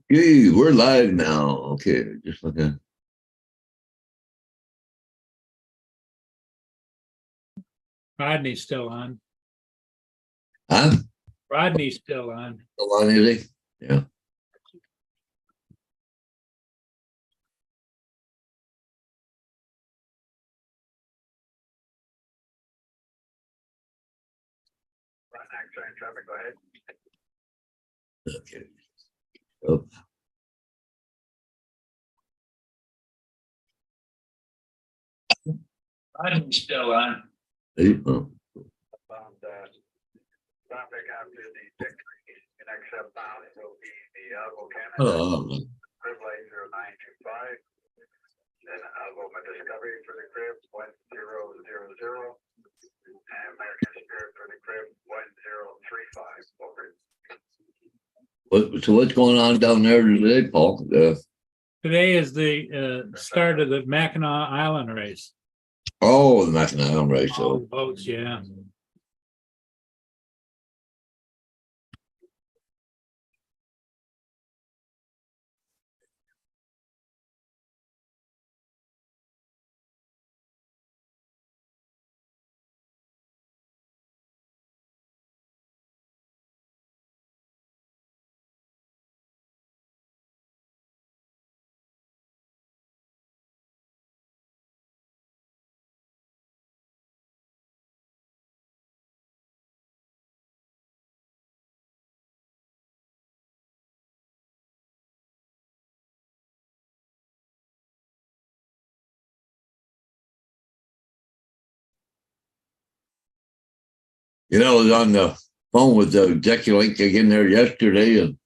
Hey, we're live now. Okay, just looking. Rodney's still on. Huh? Rodney's still on. Still on, is he? Yeah. Traffic, go ahead. Okay. Oh, Rodney's still on. hey, oh, Found, traffic after the victory in XF bound will be the Algo Canada, oh, crib light 0925, then Algoma Discovery for the crib 1000, and American Spirit for the crib 1035. Over. so what's going on down there today, Paul? Today is the start of the Mackinac Island race. Oh, the Mackinac race. All So, the boats, yeah. I was on the phone with the Execulink again there yesterday, and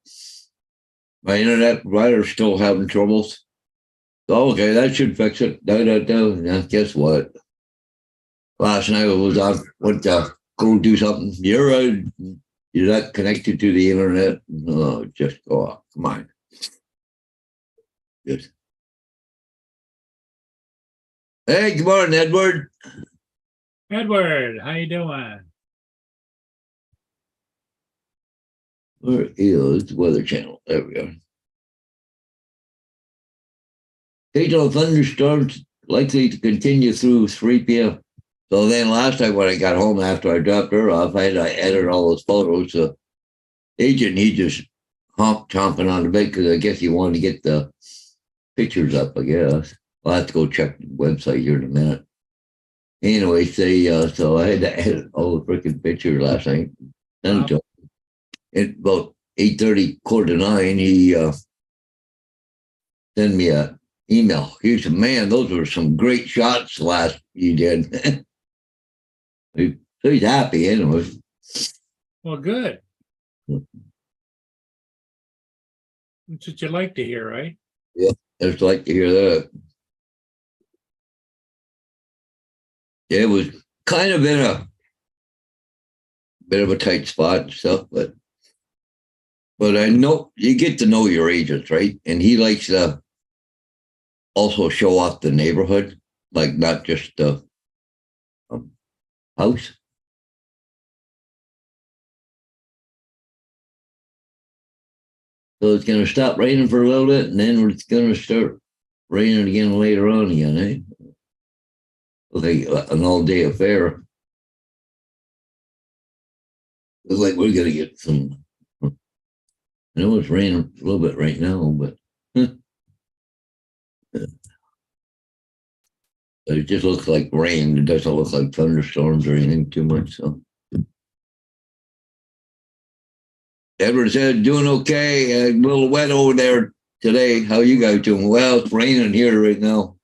my internet provider's still having troubles. So, okay, that should fix it. Yeah, guess what? Last night I was on, went to go do something. You're not connected to the internet. No, just go off. Come on. Just Hey, good morning, Edward. Edward, how you doing? Where is the Weather Channel? There we are. Occasional thunderstorms likely to continue through 3 p.m. So then last night when I got home after I dropped her off, I had to edit all those photos. So agent, he just chomping on the bed because I guess he wanted to get the pictures up, I guess. I'll have to go check the website here in a minute. Anyway, so I had to edit all the freaking pictures last night. Then Wow. at about 8:30, quarter to 9, he sent me a email. He said, "Man, those were some great shots last you did." So he's happy anyway. Well, good. That's what you like to hear, right? Yeah, I just like to hear that. It was kind of in a bit of a tight spot and stuff, but I know you get to know your agents, right? And he likes to also show off the neighborhood, like not just the um, house. So it's going to stop raining for a little bit, and then it's going to start raining again later on again, eh? Like an all-day affair. Looks like we're going to get some. I know it's raining a little bit right now, but it just looks like rain. It doesn't look like thunderstorms or anything too much. So Edward said, "Doing okay. A little wet over there today. How you guys doing?" Well, it's raining here right now.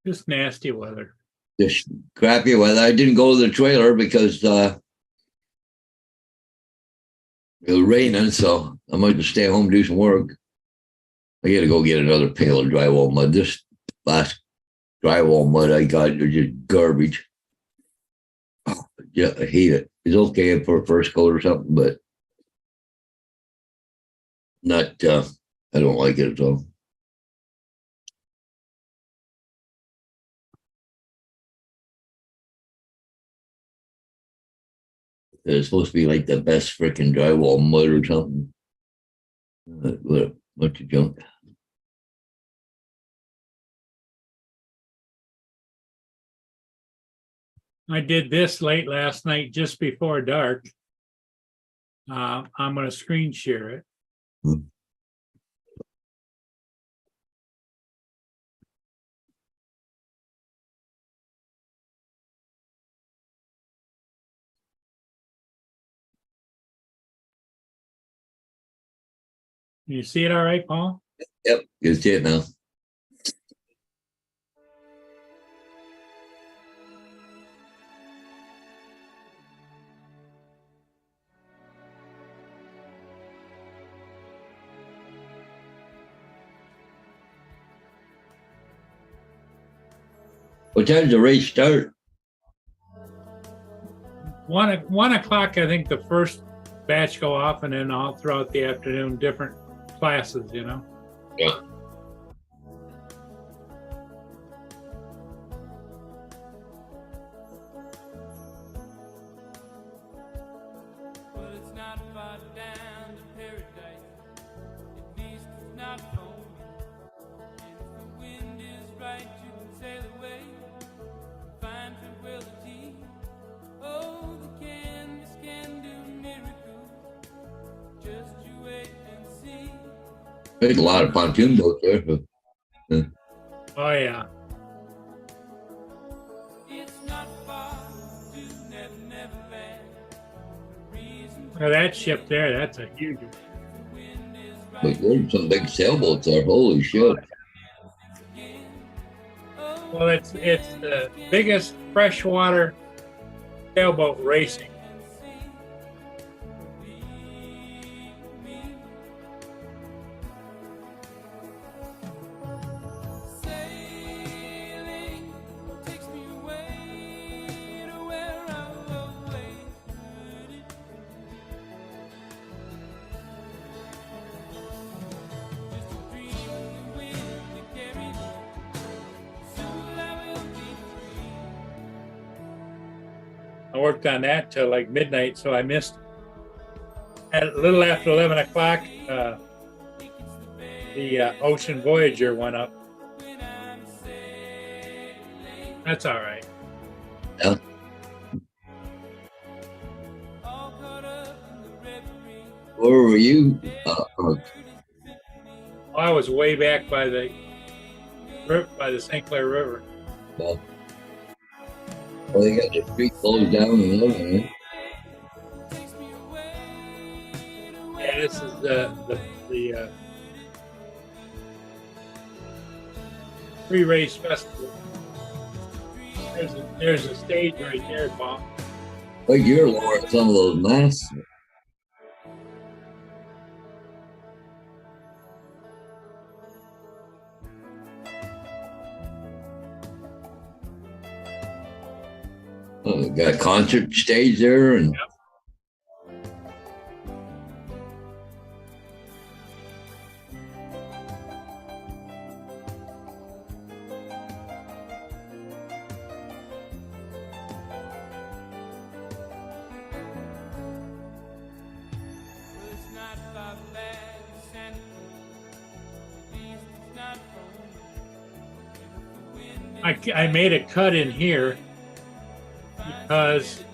Just nasty weather. Just crappy weather. I didn't go to the trailer because it was raining, so I might just stay home and do some work. I got to go get another pail of drywall mud. This last drywall mud I got is just garbage. Oh, yeah, I hate it. It's okay for a first coat or something, but not. I don't like it at all. It's supposed to be like the best freaking drywall mud or something. What the junk? I did this late last night, just before dark. I'm going to screen share it. You see it all right, Paul? Yep, you see it now. What time does the race start? 1 o'clock, I think the first batch go off, and then all throughout the afternoon, different classes, you know. Yeah. Well, it's not far down to paradise. At least it's not for me. And if the wind is right, you can sail away. Find tranquility. Oh, the canvas can do miracles. Just you wait and see. There's a lot of pontoon boats there. Oh yeah. It's not far to Never Never Land. Reason Now that ship there, that's a huge one. the wind is right. But there's some big sailboats there. Holy shit. Well, it's the biggest freshwater sailboat racing. Sailing takes me away to where I've always heard it. Just a dream of the wind that carries me. Soon I will be free. I worked on that till like midnight, so I missed. At a little after 11 o'clock, the Ocean Voyager went up. When I'm sailing, That's all right. Yeah. all caught up in the reverie. Where were you? I was way back by the St. Clair River. Well, they got the street closed down and everything. Right? Takes me away to Yeah, this is the pre-race festival. There's a stage right there, Bob. Like you're lowering some of those masts. Oh, they got a concert stage there and Well, it's not far back to Santa Cruz. At least it's not for me. And if the wind I made a cut in here because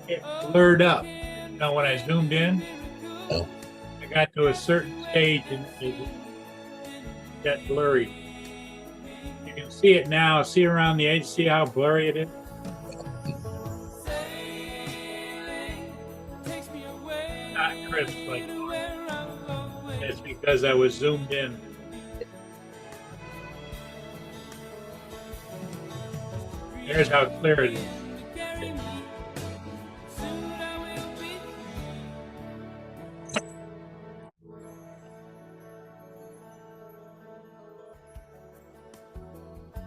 it blurred up. You know, when I zoomed in, Oh. I got to a certain stage and it got blurry. You can see it now. See around the edge. See how blurry it is. sailing takes me away Not crisp like to where I've always it's because I was zoomed in. There's how clear it is. carry me. Soon I will be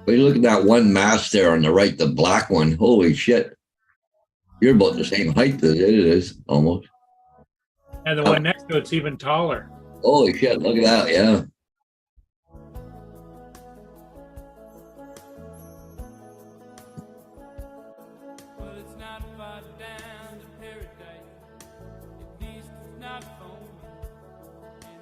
but you look at that one mast there on the right, the black one. Holy shit. You're about the same height as it is, almost. And the one next to it's even taller. Holy shit, look at that, yeah. Well, it's not far down to paradise. At least it's not for me. And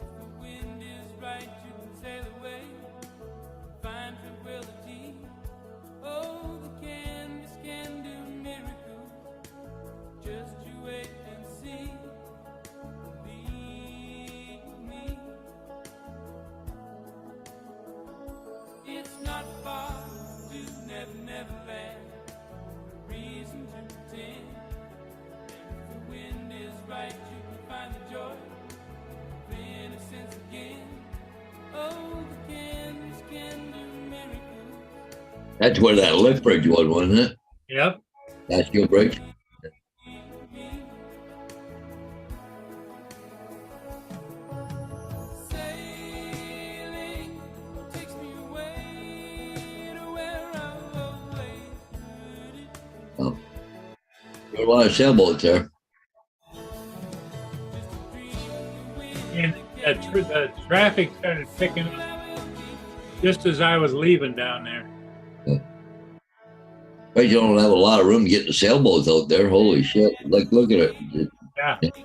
That's where that lift bridge was, wasn't it? Yep. Catskill Bridge. Sailing takes me away to where I've always heard it. Oh. There were a lot of sailboats there. And the traffic started picking up just as I was leaving down there. Right, you don't have a lot of room to get the sailboats out there. Holy shit. Like, look at it. Yeah. It's the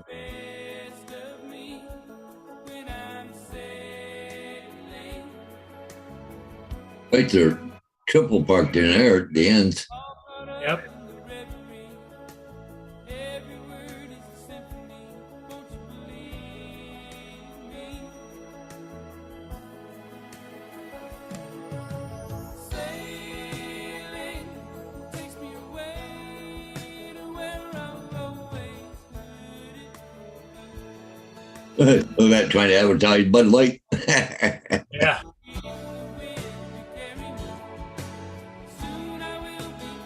best of me when I'm sailing. Right there, triple parked in there at the end. Yep. Every word is a symphony. Won't you believe me? Sailing takes me away to where I've always heard it. Look at that, trying to advertise Bud Light. Yeah. Soon I will be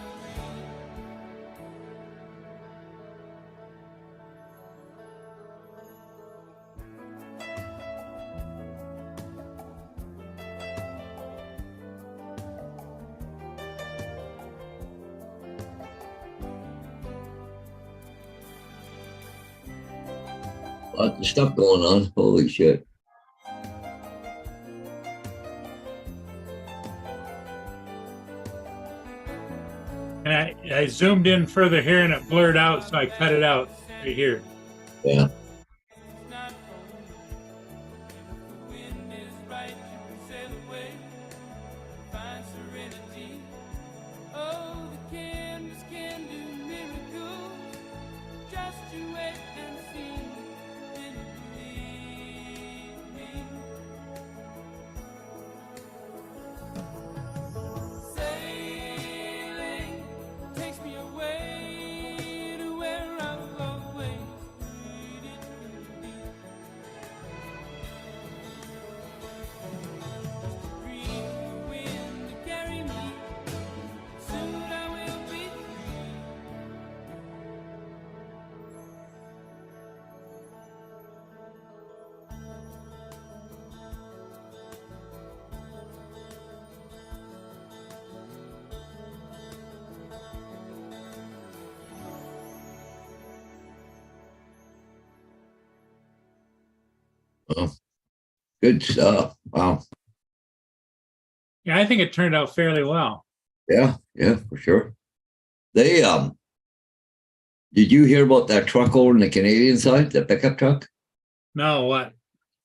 Lots of stuff going on. Holy shit. And I zoomed in further here and it blurred out, so I cut it out right here. Yeah. not home. If the wind is right, you can sail away, find serenity. Oh, the canvas can do miracles. Just you wait and see. Then you believe me. Sailing takes me away to where I've always needed to be. Just a breeze of the wind to carry me. Soon I will be free. Well, good stuff. Wow. Yeah, I think it turned out fairly well. Yeah, for sure. They did you hear about that truck over on the Canadian side, the pickup truck? No, what?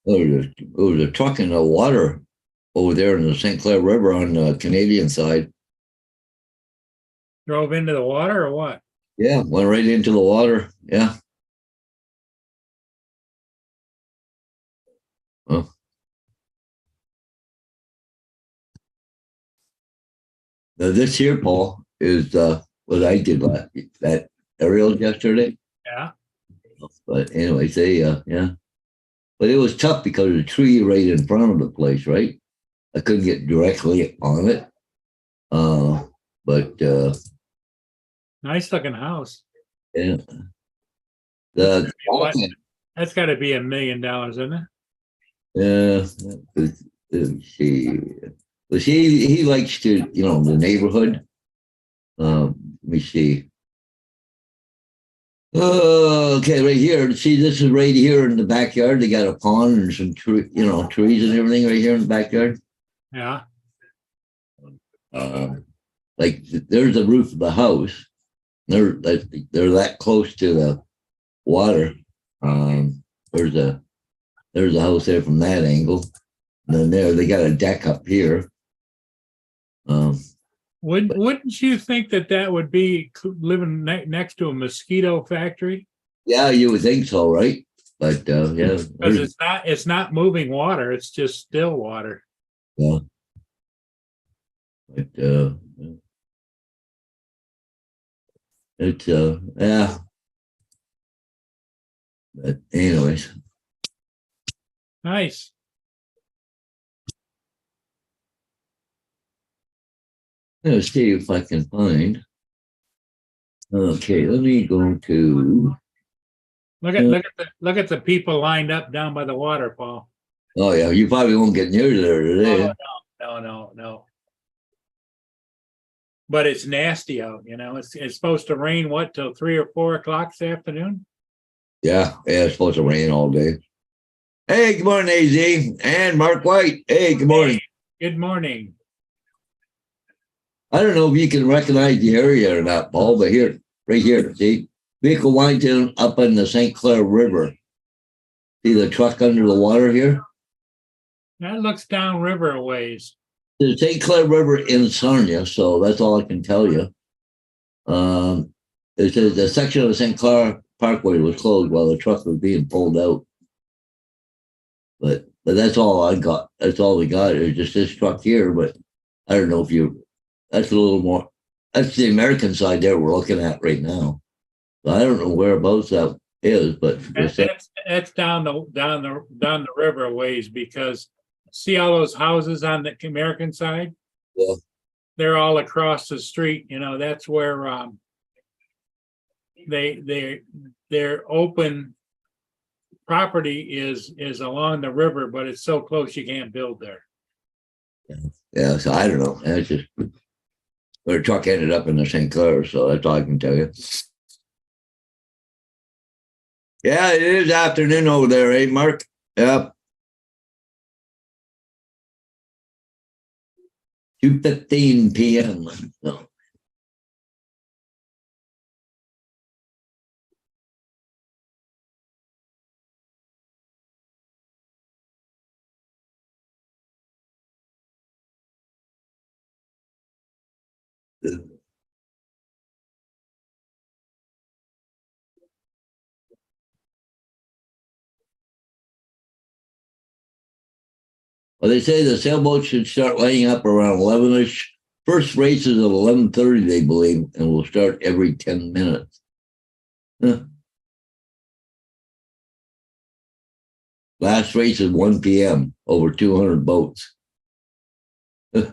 It was a truck in the water over there in the St. Clair River on the Canadian side. Drove into the water or what? Yeah, went right into the water. Yeah. Well, now this here, Paul, is what I did that aerial yesterday. Yeah. But anyways, they yeah. But it was tough because of the tree right in front of the place, right? I couldn't get directly on it. But Nice looking house. yeah. The What? That's got to be $1 million, isn't it? let me see. Well, see, he likes to, the neighborhood. Let me see. Okay, right here. See, this is right here in the backyard. They got a pond and some trees and everything right here in the backyard. Yeah. Like there's the roof of the house. They're that close to the water. There's a house there from that angle. And then they got a deck up here. Wouldn't you think that would be living next to a mosquito factory? Yeah, you would think so, right? But yeah, Because it's not moving water; it's just still water. yeah. But it's yeah. But anyways, Nice. Let's see if I can find. Okay, let me go to. Look at the people lined up down by the water, Paul. Oh yeah, you probably won't get near there today. Oh, no. But it's nasty out, you know. It's supposed to rain what till 3 or 4 o'clock this afternoon? Yeah, it's supposed to rain all day. Hey, good morning, AZ and Mark White. Hey, good morning. Hey, good morning. I don't know if you can recognize the area or not, Paul, but here, right here, see, vehicle winding up in the St. Clair River. See the truck under the water here? That looks downriver a ways. The St. Clair River in Sarnia, so that's all I can tell you. It says the section of the St. Clair Parkway was closed while the truck was being pulled out. But that's all I got. That's all we got. It's just this truck here, but I don't know if you. That's a little more. That's the American side there we're looking at right now. So I don't know whereabouts that is, but That's down the river a ways, because see all those houses on the American side? Yeah. They're all across the street. You know, that's where their open property is along the river, but it's so close you can't build there. Yeah, so I don't know. That's just their truck ended up in the St. Clair, so that's all I can tell you. Yeah, it is afternoon over there, eh, Mark? Yep. 2:15 p.m. No. Well, they say the sailboat should start laying up around 11ish. First race is at 11:30, they believe, and will start every 10 minutes. Huh. Last race is 1 p.m. Over 200 boats. Huh.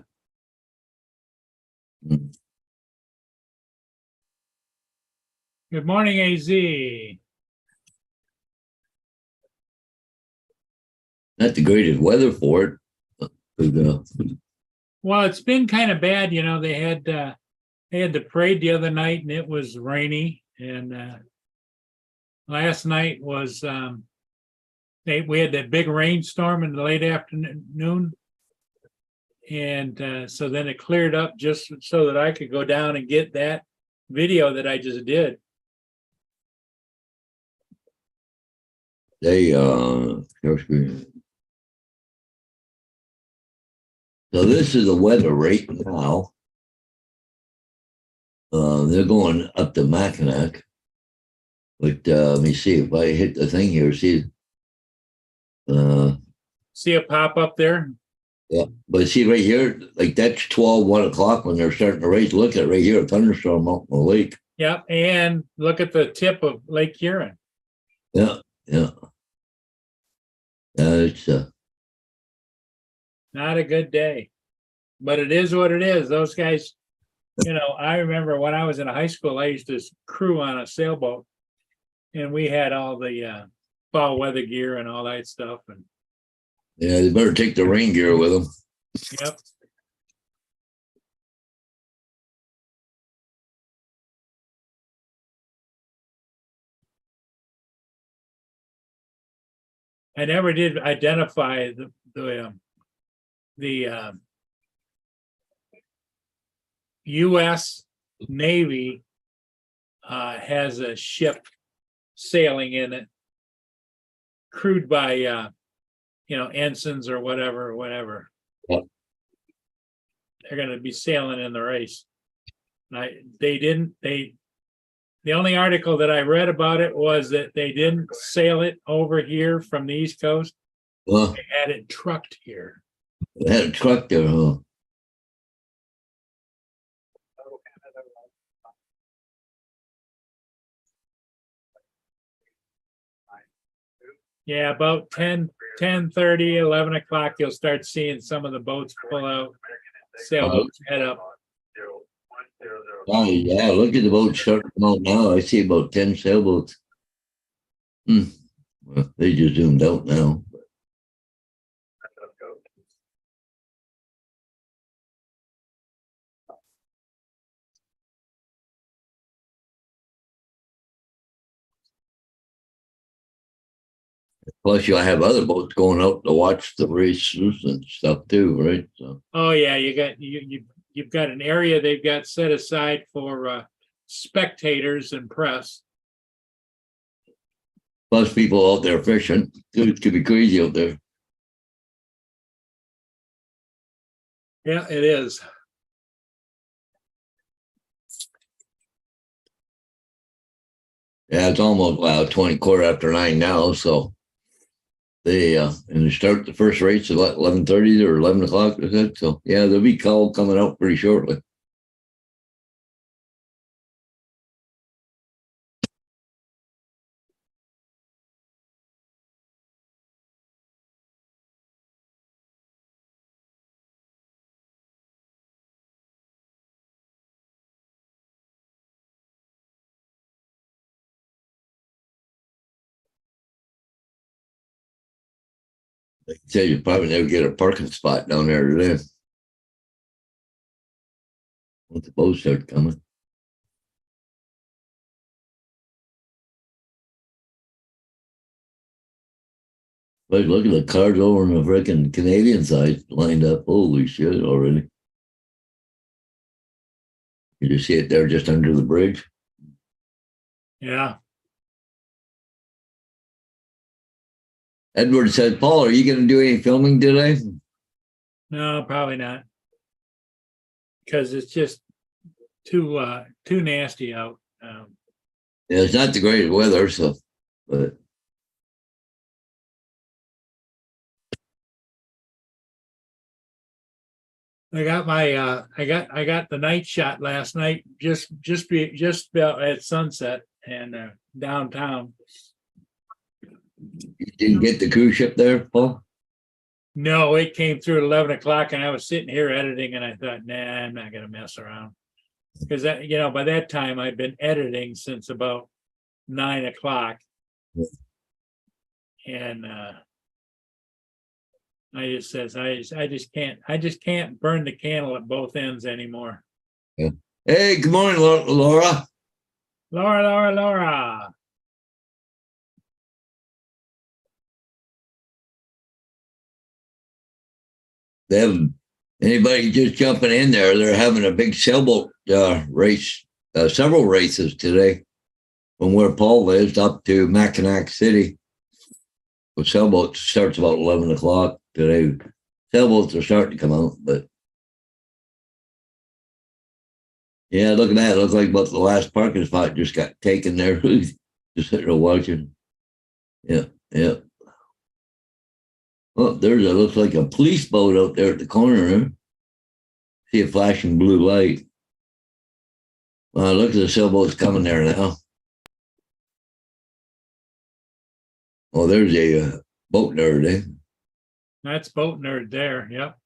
Good morning, AZ. Not the greatest weather for it. But, Well, it's been kind of bad, you know. They had the parade the other night and it was rainy, and last night was we had that big rainstorm in the late afternoon, and so then it cleared up just so that I could go down and get that video that I just did. they so this is the weather right now. They're going up to Mackinac. But let me see if I hit the thing here. See a pop up there? Yeah, but see right here, like that's 1 o'clock when they're starting to race. Look at right here, a thunderstorm out in the lake. Yep, and look at the tip of Lake Huron. Yeah. It's not a good day, but it is what it is. Those guys, you know, I remember when I was in high school, I used to crew on a sailboat, and we had all the fall weather gear and all that stuff. And yeah, they better take the rain gear with them. Yep. I never did identify the U.S. Navy has a ship sailing in it, crewed by ensigns or whatever. Yep. They're going to be sailing in the race. The only article that I read about it was that they didn't sail it over here from the East Coast. Well, They had it trucked here. they had a truck there, huh? Yeah, about 10:30, 11 o'clock, you'll start seeing some of the boats pull out, sailboats head up. Oh, yeah, look at the boats starting to come out now. I see about 10 sailboats. Well, they just zoomed out now. Let's go. Plus, you'll have other boats going out to watch the races and stuff too, right? So, Oh, yeah, you've got an area they've got set aside for spectators and press. plus people out there fishing. It could be crazy out there. Yeah, it is. Yeah, it's almost quarter after 9 now. So and they start the first race at 11:30 or 11 o'clock. Is it? So yeah, there'll be call coming out pretty shortly. Like I said, you probably never get a parking spot down there today. Once the boats start coming. Like, look at the cars over on the freaking Canadian side lined up. Holy shit, already. You just see it there just under the bridge. Yeah. Edward said, Paul, are you going to do any filming today? No, probably not. Because it's just too nasty out. Yeah, it's not the greatest weather, so, but I got my I got the night shot last night just about at sunset and downtown. you didn't get the cruise ship there, Paul? No, it came through at 11 o'clock and I was sitting here editing and I thought, nah, I'm not gonna mess around. Because that, by that time I'd been editing since about 9 o'clock. And I just says I just can't burn the candle at both ends anymore. Yeah. Hey, good morning, Laura. Laura. They have anybody just jumping in there? They're having a big sailboat race, several races today from where Paul lives up to Mackinac City. The sailboat starts about 11 o'clock today. Sailboats are starting to come out, but yeah, look at that. It looks like about the last parking spot just got taken there. Just sitting there watching. Yeah. Oh, looks like a police boat out there at the corner. Huh? See a flashing blue light. Well, look at the sailboats coming there now. Oh, there's a boat nerd, eh? That's Boat Nerd there. Yep.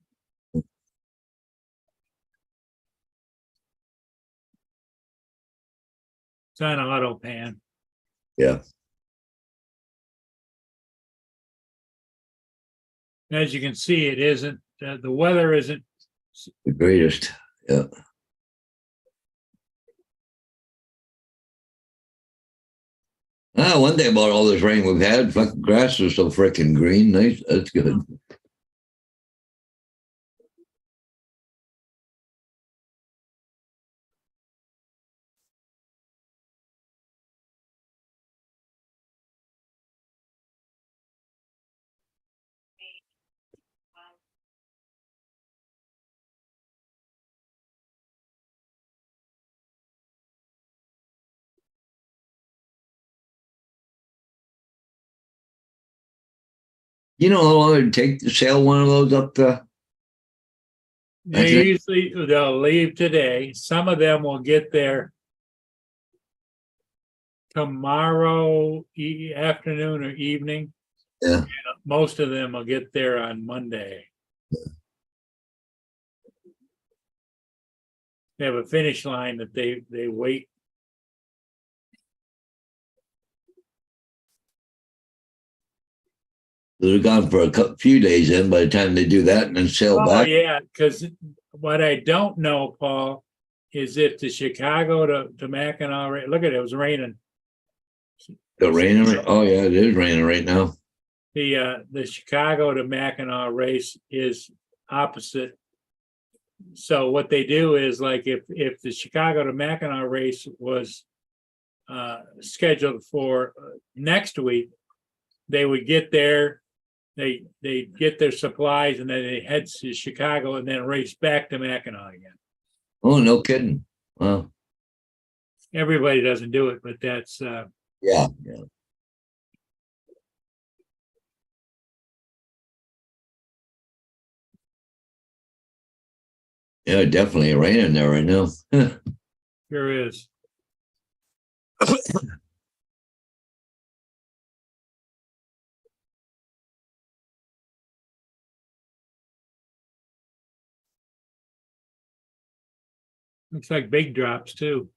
It's on auto pan. Yeah. As you can see, it isn't, the weather isn't. The greatest. Yeah. One thing about all this rain we've had, fucking grass is so freaking green. Nice. That's good. You know how long it'd take to sail one of those up to? They'll leave today. Some of them will get there tomorrow afternoon or evening. Yeah. Most of them will get there on Monday. they have a finish line that they wait. They're gone for few days in by the time they do that and then sail Oh, back. yeah, because what I don't know, Paul, is if the Chicago to Mackinac, look at it, it was raining. The raining. Oh yeah, it is raining right now. The Chicago to Mackinac race is opposite. So what they do is like if the Chicago to Mackinac race was scheduled for next week, they would get there, they get their supplies, and then they head to Chicago and then race back to Mackinac again. Oh, no kidding. Wow. Everybody doesn't do it, but that's Yeah. Yeah, definitely raining there right now. sure is. Looks like big drops too.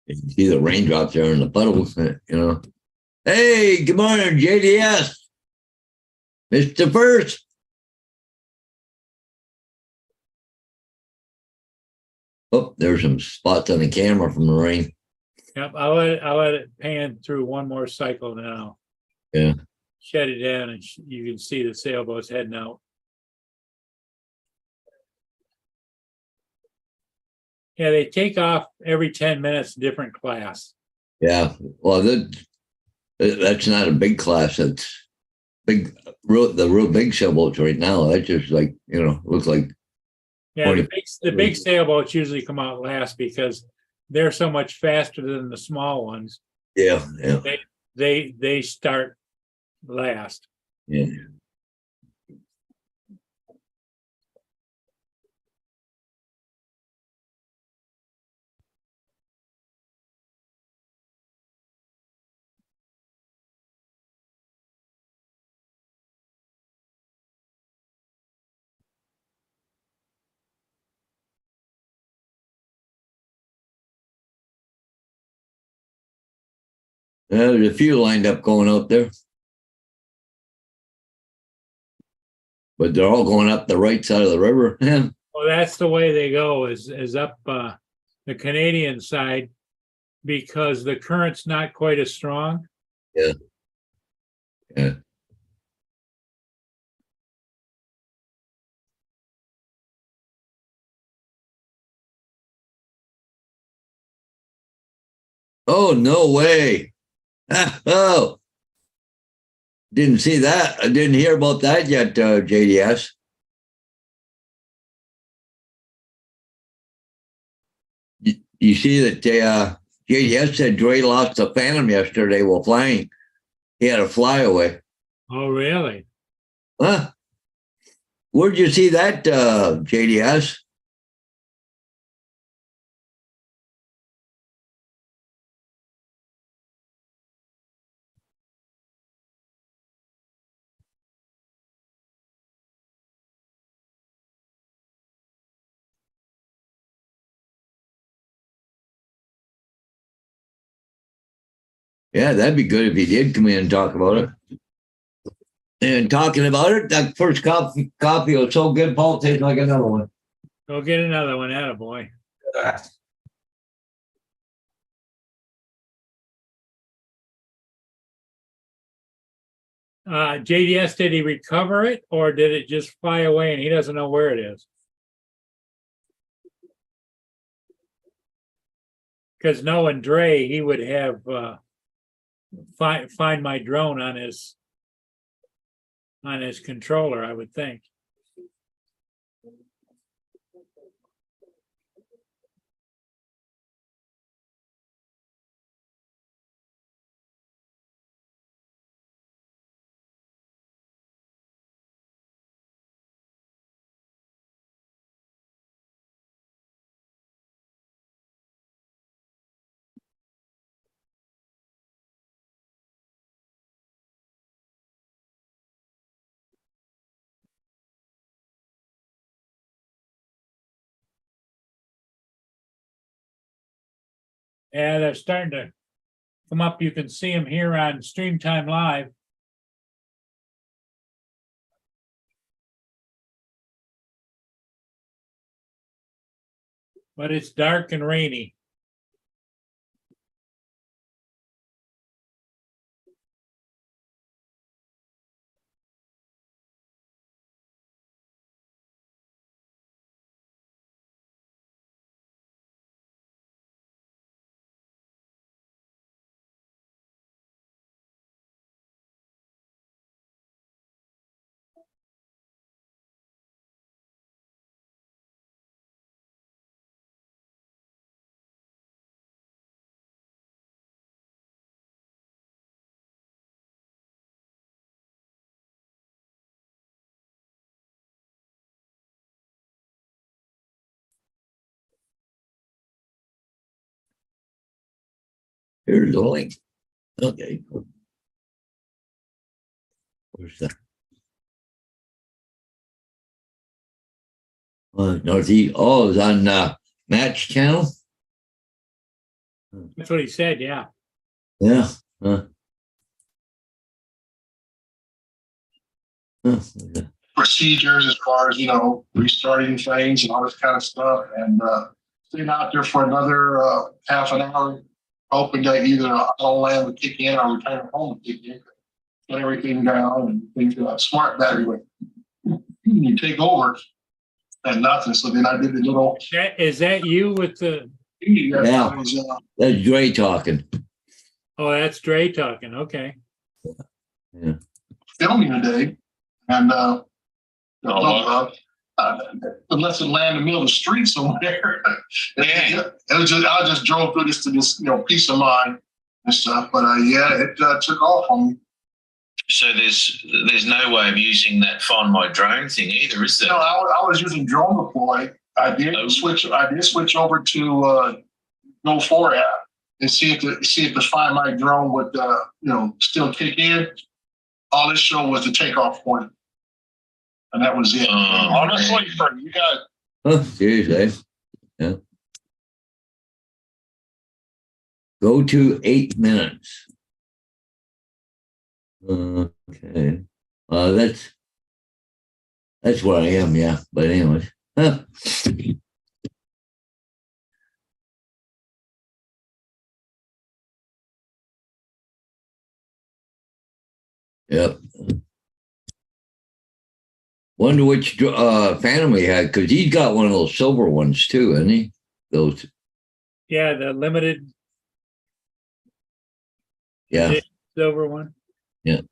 You can see the raindrops there in the puddles, Hey, good morning, JDS. Mr. First. Oh, there's some spots on the camera from the rain. Yep, I'll let it pan through one more cycle now. Yeah. Shut it down and you can see the sailboats heading out. Yeah, they take off every 10 minutes, different class. Yeah. Well, that's not a big class. That's big, the real big sailboats right now. That's just like, looks like. Yeah, the big sailboats usually come out last because they're so much faster than the small ones. Yeah. They start last. Yeah. There's a few lined up going out there. But they're all going up the right side of the river. Well, that's the way they go is up the Canadian side because the current's not quite as strong. Yeah. Yeah. Oh, no way. Oh, didn't see that. I didn't hear about that yet, JDS. You see that JDS said Dre lost the Phantom yesterday while flying. He had a flyaway. Oh, really? Huh? Where'd you see that, JDS? Yeah, that'd be good if he did come in and talk about it. And talking about it, that first coffee was so good, Paul, tastes like another one. Go get another one, attaboy. JDS, did he recover it or did it just fly away and he doesn't know where it is? Because knowing Dre, he would have find my drone on his controller, I would think. Yeah, they're starting to come up. You can see them here on Stream Time Live. But it's dark and rainy. Here's the link. Okay. Where's that? Northeast. Oh, it's on Matt's channel. That's what he said, yeah. Yeah. Huh. Procedures as far as, restarting things and all this kind of stuff. And staying out there for another half an hour, hoping that either all land would kick in or return home would kick in. Get everything down and things smart battery way. You take over and nothing. So then I did the little. Is that you with the? Yeah. That's Dre talking. Oh, that's Dre talking. Okay. Yeah. Filming today. And unless it land in the middle of the street somewhere. It was just, I just drove through this to this, peace of mind and stuff. But it took off on me. So there's no way of using that Find My Drone thing either, is there? No, I was using Drone Deploy. I did switch over to Go4 app and see if the Find My Drone would still kick in. All it showed was the takeoff point, and that was it. Honestly, you got. Oh, seriously. Yeah. Go to 8 minutes. Okay. That's where I am, yeah. But anyways. Huh. Yep. Wonder which Phantom he had, because he's got one of those silver ones too, isn't he? Those. Yeah, the limited. Yeah. Silver one. Yeah.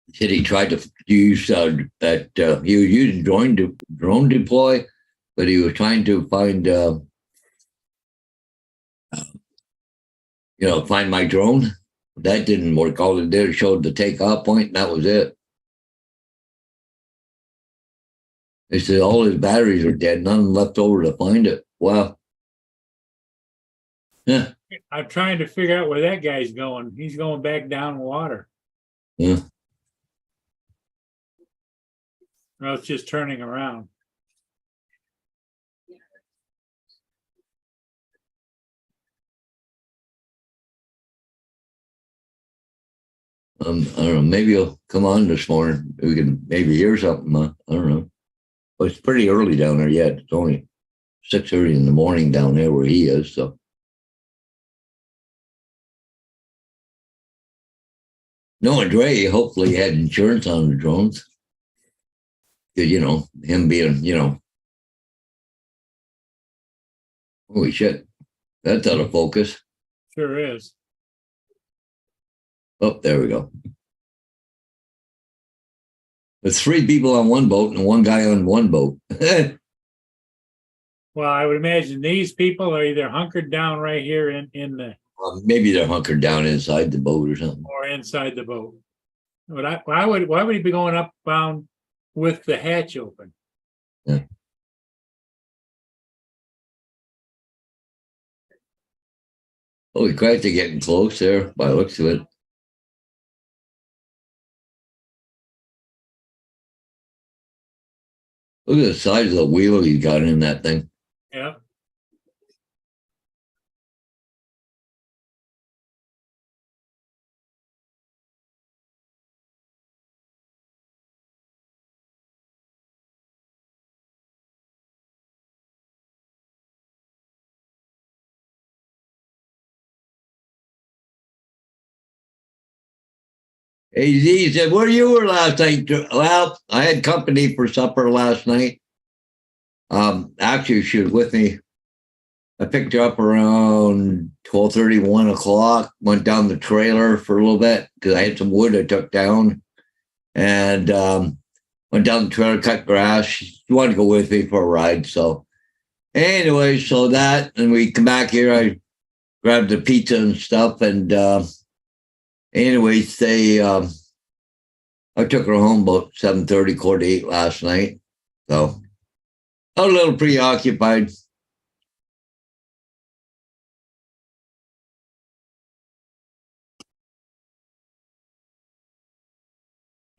He said he tried to use that he was using drone deploy, but he was trying to find Find My Drone. That didn't work. All it did showed the takeoff point, and that was it. He said all his batteries are dead, none left over to find it. Wow. Yeah. I'm trying to figure out where that guy's going. He's going back down water. Yeah. Well, it's just turning around. I don't know. Maybe he'll come on this morning. We can maybe hear something. I don't know. But it's pretty early down there yet. It's only 6:30 in the morning down there where he is. So. No, and Dre hopefully had insurance on the drones. Because, him being, holy shit, that's out of focus. Sure is. Oh, there we go. There's 3 people on one boat and 1 guy on one boat. Well, I would imagine these people are either hunkered down right here in the. Maybe they're hunkered down inside the boat or something. Or inside the boat. But why would he be going up bound with the hatch open? Yeah. Holy crap, they're getting close there by the looks of it. Look at the size of the wheel he's got in that thing. Yeah. AZ said, where you were last night? Well, I had company for supper last night. Actually, she was with me. I picked her up around 12:30, 1 o'clock, went down the trailer for a little bit because I had some wood I took down, and went down the trailer, cut grass. She wanted to go with me for a ride. So anyway, so that, and we come back here, I grabbed the pizza and stuff, and anyways, I took her home about 7:30, 8 last night. So I was a little preoccupied.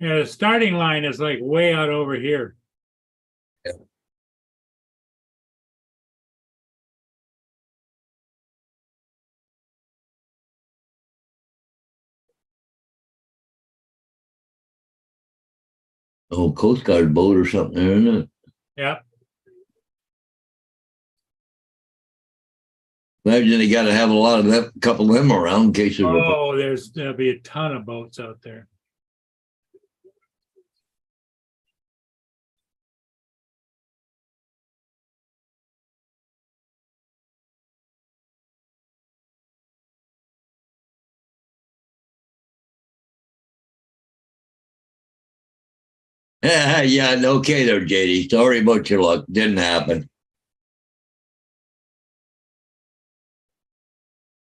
Yeah, the starting line is like way out over here. Oh, Coast Guard boat or something there, isn't it? Yeah. Imagine they got to have a lot of them, a couple of them around in case there's a. Oh, there'll be a ton of boats out there. Yeah, okay there, JD. Sorry about your luck. Didn't happen.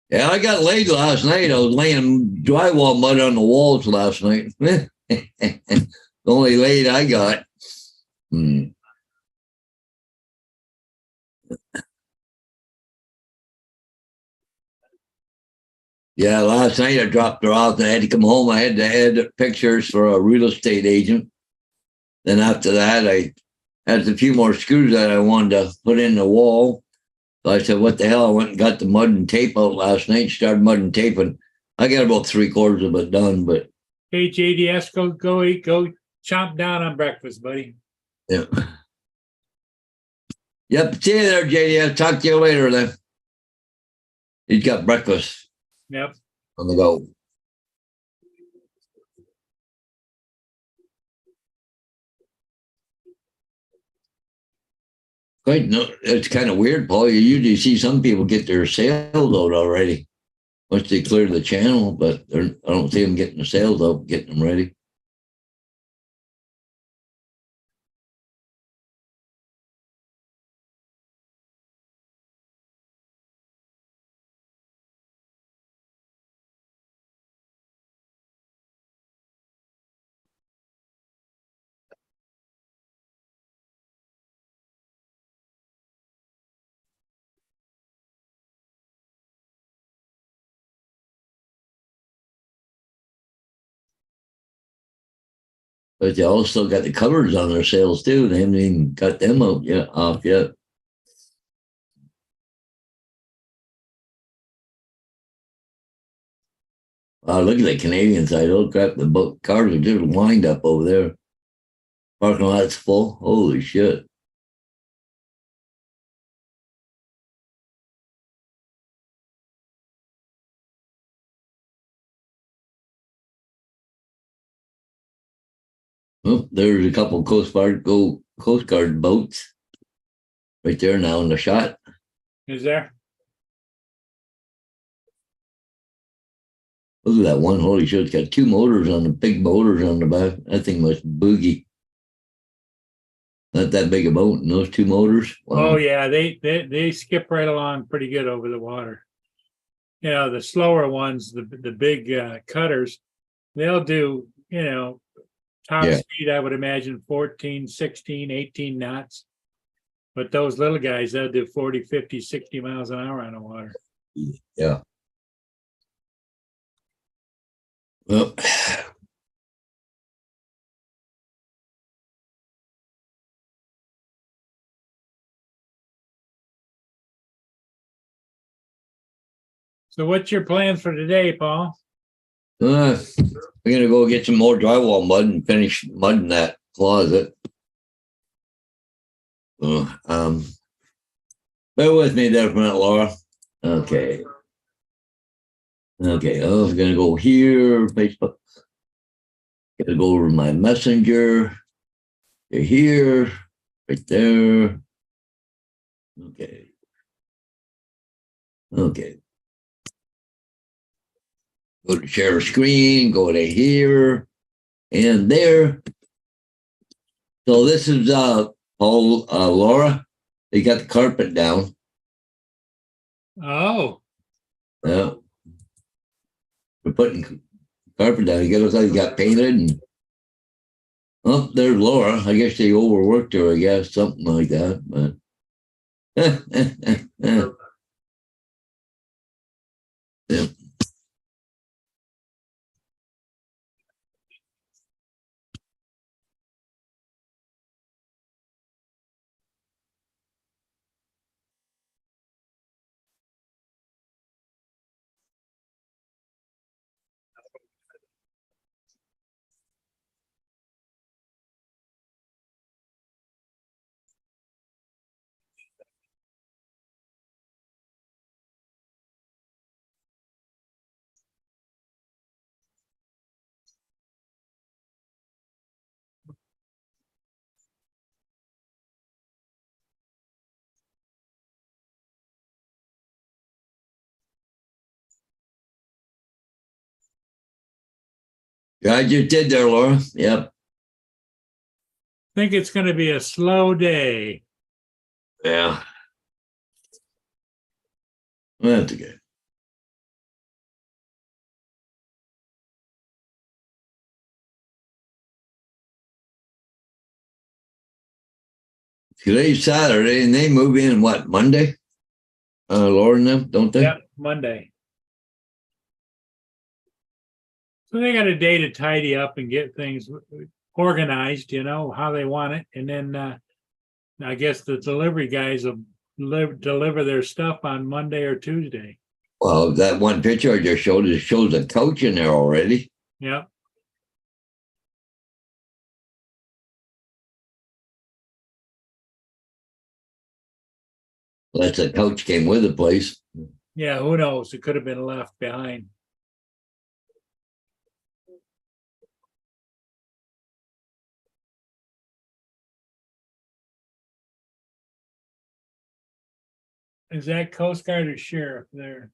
Yeah, I got laid last night. I was laying drywall mud on the walls last night. The only laid I got. Hmm. Yeah, last night I dropped her off and I had to come home. I had to edit pictures for a real estate agent. Then after that, I had a few more screws that I wanted to put in the wall. So I said, what the hell? I went and got the mud and tape out last night, started mud and taping. I got about 3/4 of it done, but Hey, JDS, go eat, go chomp down on breakfast, buddy. yeah. Yep. See you there, JD. I'll talk to you later then. He's got breakfast Yep. on the go. Quite no, it's kind of weird, Paul. You usually see some people get their sails out already once they clear the channel, but I don't see them getting the sails out, getting them ready. But they also got the covers on their sails too. They haven't even got them out yet, off yet. Wow, look at the Canadian side. Oh crap, the boat cars are just lined up over there. Parking lot's full. Holy shit. Oh, there's a couple Coast Guard boats right there now in the shot. Is there? Look at that one. Holy shit, it's got two motors on the big motors on the back. That thing must boogie. Not that big a boat, and those two motors. Wow. Oh yeah, they skip right along pretty good over the water. You know, the slower ones, the big cutters, they'll do, top Yeah. speed, I would imagine 14, 16, 18 knots. But those little guys, they'll do 40, 50, 60 miles an hour on the water. Yeah. Well, So what's your plans for today, Paul? We're gonna go get some more drywall mud and finish mudding that closet. Bear with me there for a minute, Laura. Okay. Okay. Oh, I'm gonna go here, Facebook. Gotta go over to my messenger. To here, right there. Okay. Okay. Go to share screen, go to here and there. So this is Paul, Laura. They got the carpet down. Oh, Yeah. We're putting carpet down. It looks like it got painted and oh, there's Laura. I guess they overworked her, I guess, something like that. But yeah. Yeah, I just did there, Laura. Yep. think it's going to be a slow day. Yeah. That's okay. Today's Saturday, and they move in what, Monday? Laura and them, don't they? Yep, Monday. So they got a day to tidy up and get things organized, you know, how they want it. And then I guess the delivery guys will deliver their stuff on Monday or Tuesday. Well, that one picture I just showed, it shows a couch in there already. Yep. That's a couch came with the place. Yeah, who knows? It could have been left behind. Is that Coast Guard or Sheriff there?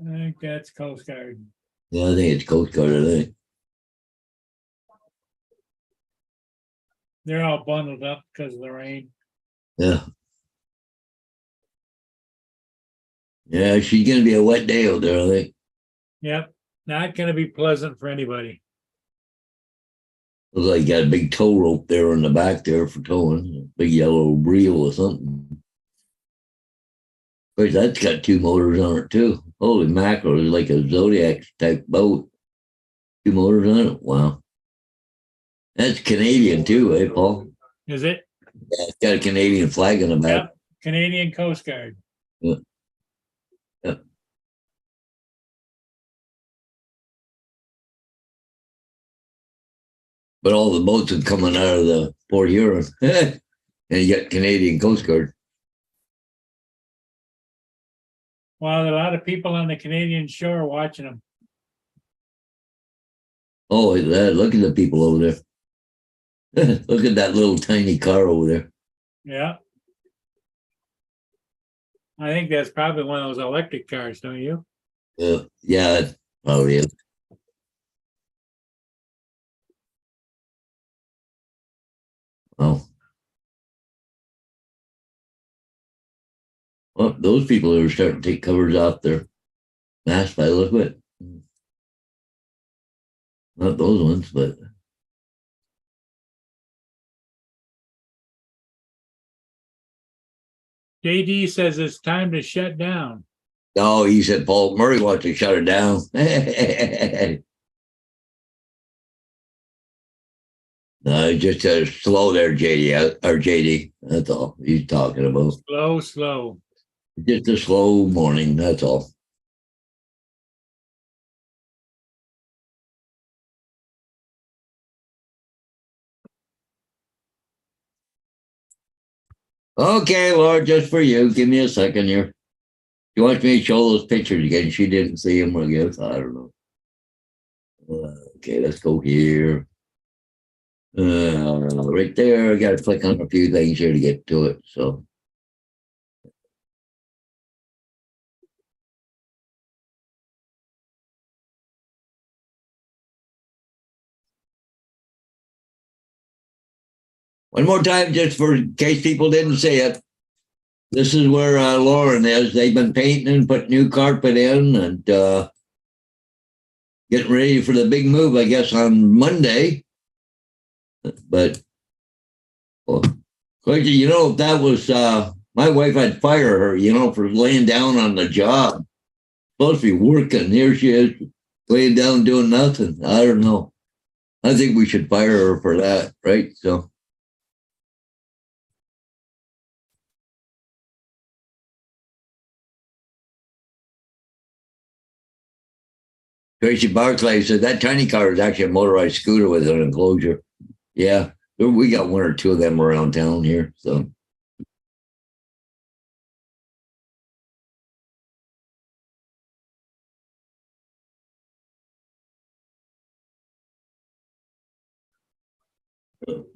I think that's Coast Guard. Yeah, I think it's Coast Guard, I think. They're all bundled up because of the rain. Yeah. Yeah, she's gonna be a wet day out there, I think. Yep, not going to be pleasant for anybody. Looks like you got a big tow rope there in the back there for towing, a big yellow reel or something. Of course, that's got two motors on it too. Holy mackerel, it's like a Zodiac type boat. Two motors on it. Wow. That's Canadian too, eh, Paul? Is it? Yeah, it's got a Canadian flag on the back. Yep, Canadian Coast Guard. Yeah. Yep. But all the boats are coming out of the Port Huron. And you got Canadian Coast Guard. Well, there are a lot of people on the Canadian shore watching them. Oh, look at the people over there. Look at that little tiny car over there. Yeah. I think that's probably one of those electric cars, don't you? Yeah, it probably is. Oh. Well, those people are starting to take covers off their masks by the look of it. Not those ones, but JD says it's time to shut down. no, he said Paul Murray wants to shut it down. No, just slow there, JD, or JD. That's all he's talking about. Slow, slow. Just a slow morning, that's all. Okay, Laura, just for you. Give me a second here. She wants me to show those pictures again. She didn't see them, I guess. I don't know. Okay, let's go here. Right there. I got to click on a few things here to get to it. So, one more time, just for in case people didn't see it. This is where Lauren is. They've been painting and putting new carpet in and getting ready for the big move, I guess, on Monday. But, well, you know, that was my wife had fired her, you know, for laying down on the job. Supposed to be working. Here she is, laying down doing nothing. I don't know. I think we should fire her for that, right? So. Tracy Barclay said that tiny car is actually a motorized scooter with an enclosure. Yeah, we got one or two of them around town here. So.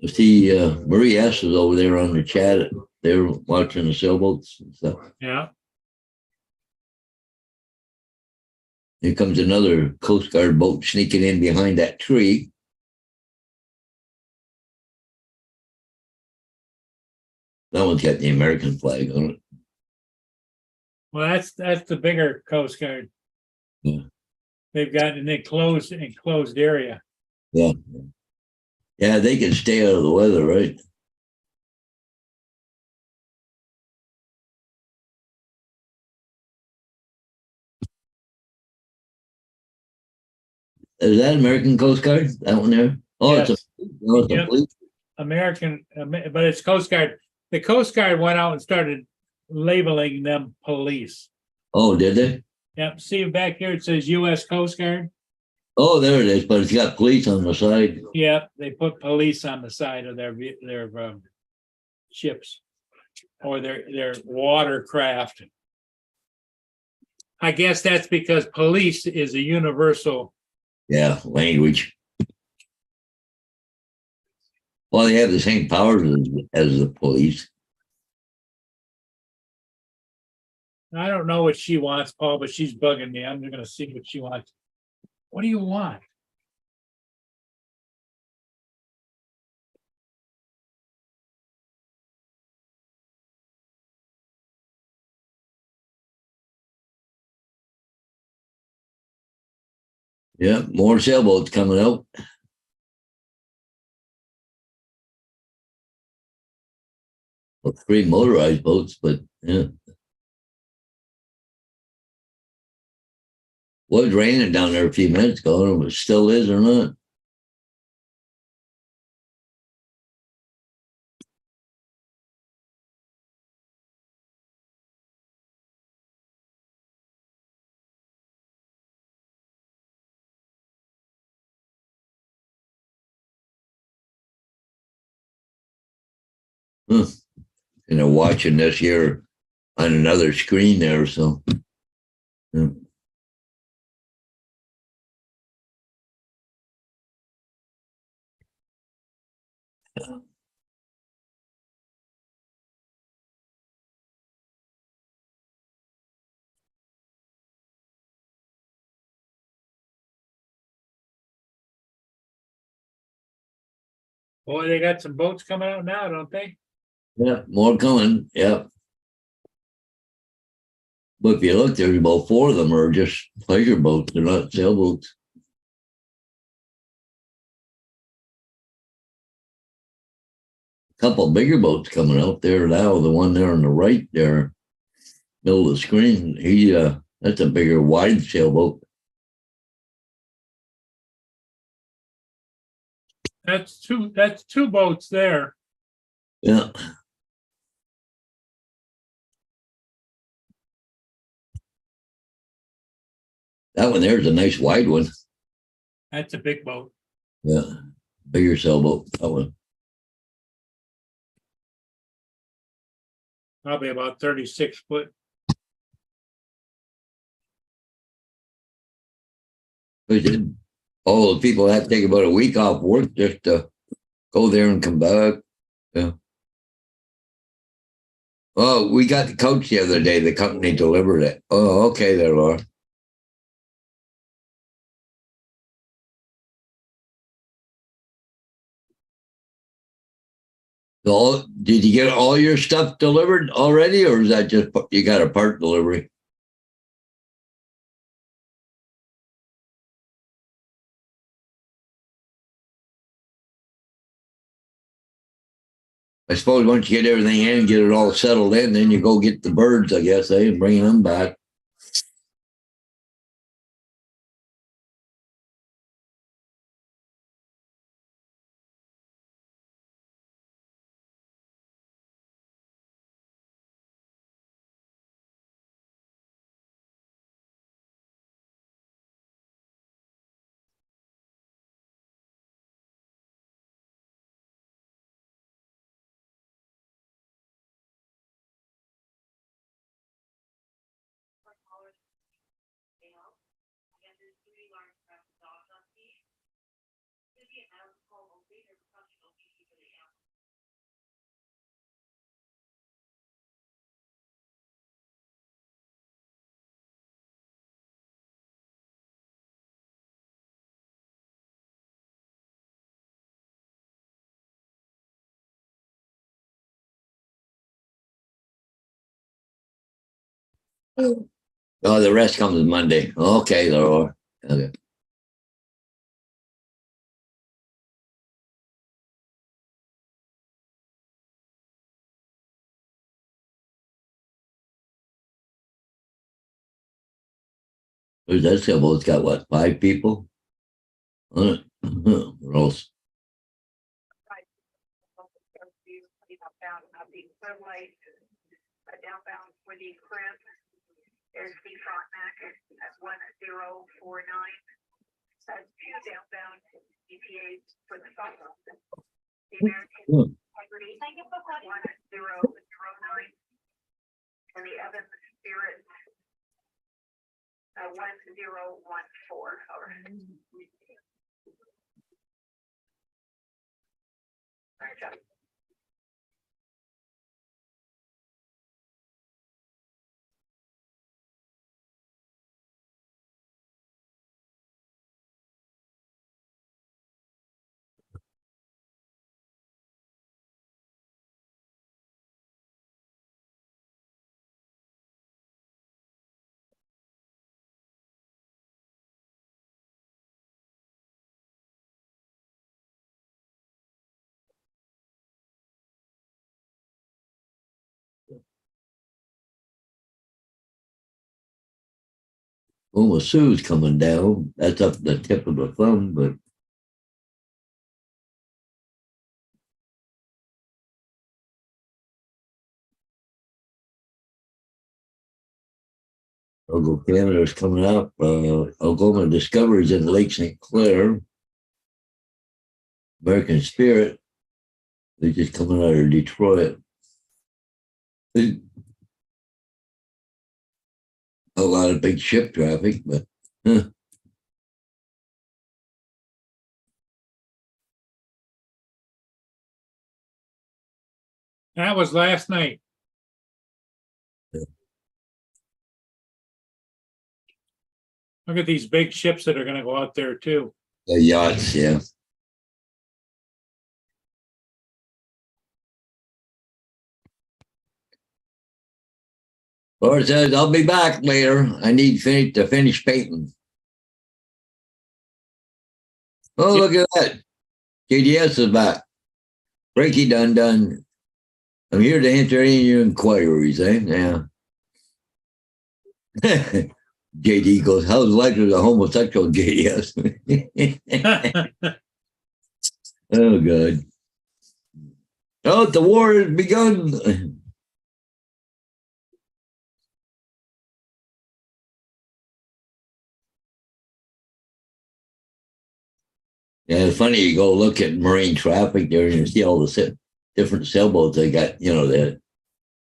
See, Marie S. is over there on the chat. They're watching the sailboats and stuff. Yeah. Here comes another Coast Guard boat sneaking in behind that tree. That one's got the American flag on it. Well, that's the bigger Coast Guard. Yeah. They've got an enclosed area. Yeah. Yeah, they can stay out of the weather, right? Is that American Coast Guard? That one there? Oh, Yes. it's a Yep. police. American, but it's Coast Guard. The Coast Guard went out and started labeling them police. Oh, did they? Yep. See back here, it says U.S. Coast Guard. Oh, there it is, but it's got police on the side. Yep. They put police on the side of their ships or their watercraft. I guess that's because police is a universal. Yeah, language. Well, they have the same powers as the police. I don't know what she wants, Paul, but she's bugging me. I'm going to see what she wants. What do you want? Yeah, more sailboats coming out. Well, 3 motorized boats, but yeah. Was raining down there a few minutes ago. I don't know if it still is or not. Huh. And they're watching this here on another screen there, so. Yeah. Boy, they got some boats coming out now, don't they? Yeah, more coming. Yeah. But if you look, there's about 4 of them are just pleasure boats. They're not sailboats. A couple bigger boats coming out there now. The one there on the right there, middle of the screen, that's a bigger wide sailboat. That's two boats there. Yeah. That one there's a nice wide one. That's a big boat. Yeah. Bigger sailboat. That one. Probably about 36 foot. They did. All the people have to take about a week off work just to go there and come back. Yeah. Oh, we got the coach the other day. The company delivered it. Oh, okay, there, Laura. Did you get all your stuff delivered already, or is that just you got a part delivery? I suppose once you get everything in, get it all settled in, then you go get the birds, I guess, and bring them back. Oh, the rest comes Monday. Okay, Laura. Okay. Where's that sailboat? It's got what, 5 people on it? Or else. Downbound for the crib. There's the Frontenac at 1049. That's 2 downbound EPAs for the Frontenac. The American Integrity 1009. And the Evans Spirit 1014. All right, John. Well, Sue's coming down. That's up the tip of the thumb, but Algo Canada's coming up. Algoma Discovery's in Lake St. Clair. American Spirit, they're just coming out of Detroit. A lot of big ship traffic, but That was last night. Look at these big ships that are going to go out there too. the yachts, yeah. Laura says, I'll be back later. I need to finish painting. Oh, look at that. JDS is back. Frankie done. I'm here to answer any of your inquiries, eh? Yeah. JD goes, how's life as a homosexual, JDS? Oh, God. Oh, the war has begun. Yeah, it's funny. You go look at marine traffic there, and you see all the different sailboats they got. You know, the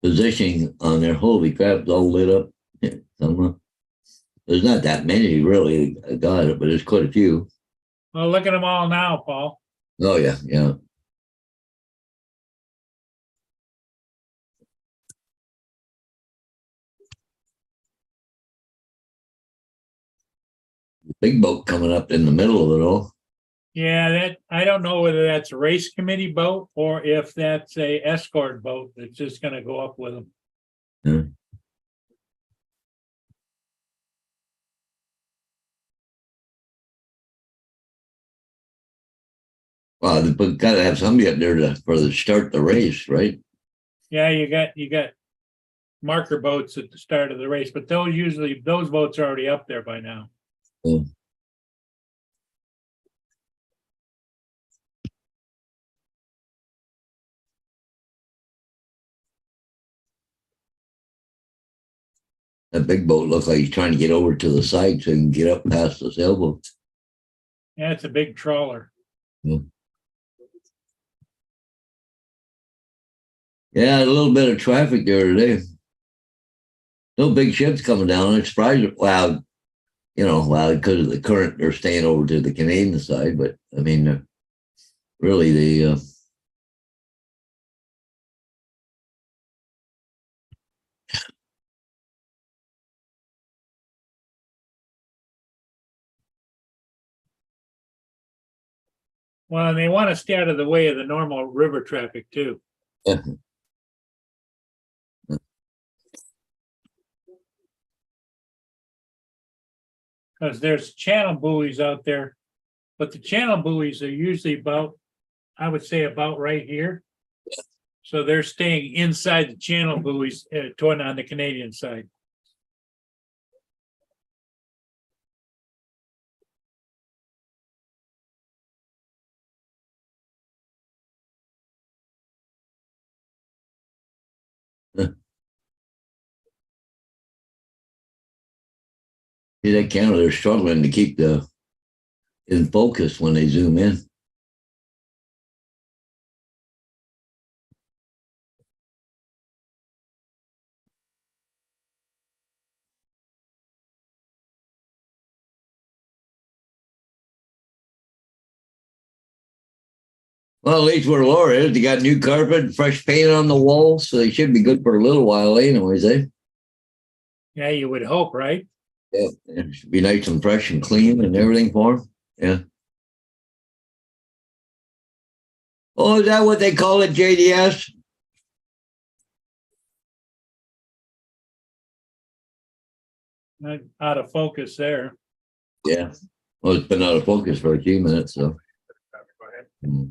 positioning on their. Holy crap! It's all lit up. There's not that many really. I got it, but there's quite a few. Well, look at them all now, Paul. Oh yeah, yeah. Big boat coming up in the middle of it all. Yeah, that I don't know whether that's a race committee boat or if that's a escort boat that's just gonna go up with them. Yeah. Well, they've got to have somebody up there for the start the race, right? Yeah, you got marker boats at the start of the race, but those boats are already up there by now. Yeah. That big boat looks like he's trying to get over to the side so he can get up past the sailboat. Yeah, it's a big trawler. Yeah, a little bit of traffic there today. No big ships coming down. I'm surprised. Wow, because of the current, they're staying over to the Canadian side. But I mean, really, Well, and they want to stay out of the way of the normal river traffic too. yeah. Because there's channel buoys out there, but the channel buoys are usually about, I would say about right here. So they're staying inside the channel buoys on the Canadian side. See that camera? They're struggling to keep in focus when they zoom in. Well, at least where Laura is, they got new carpet, fresh paint on the walls, so they should be good for a little while, anyways. Yeah, you would hope, right? Yeah, it should be nice and fresh and clean and everything for them. Yeah. Oh, is that what they call it, JDS? Out of focus there. Yeah. Well, it's been out of focus for a few minutes, so. Go ahead. Mm.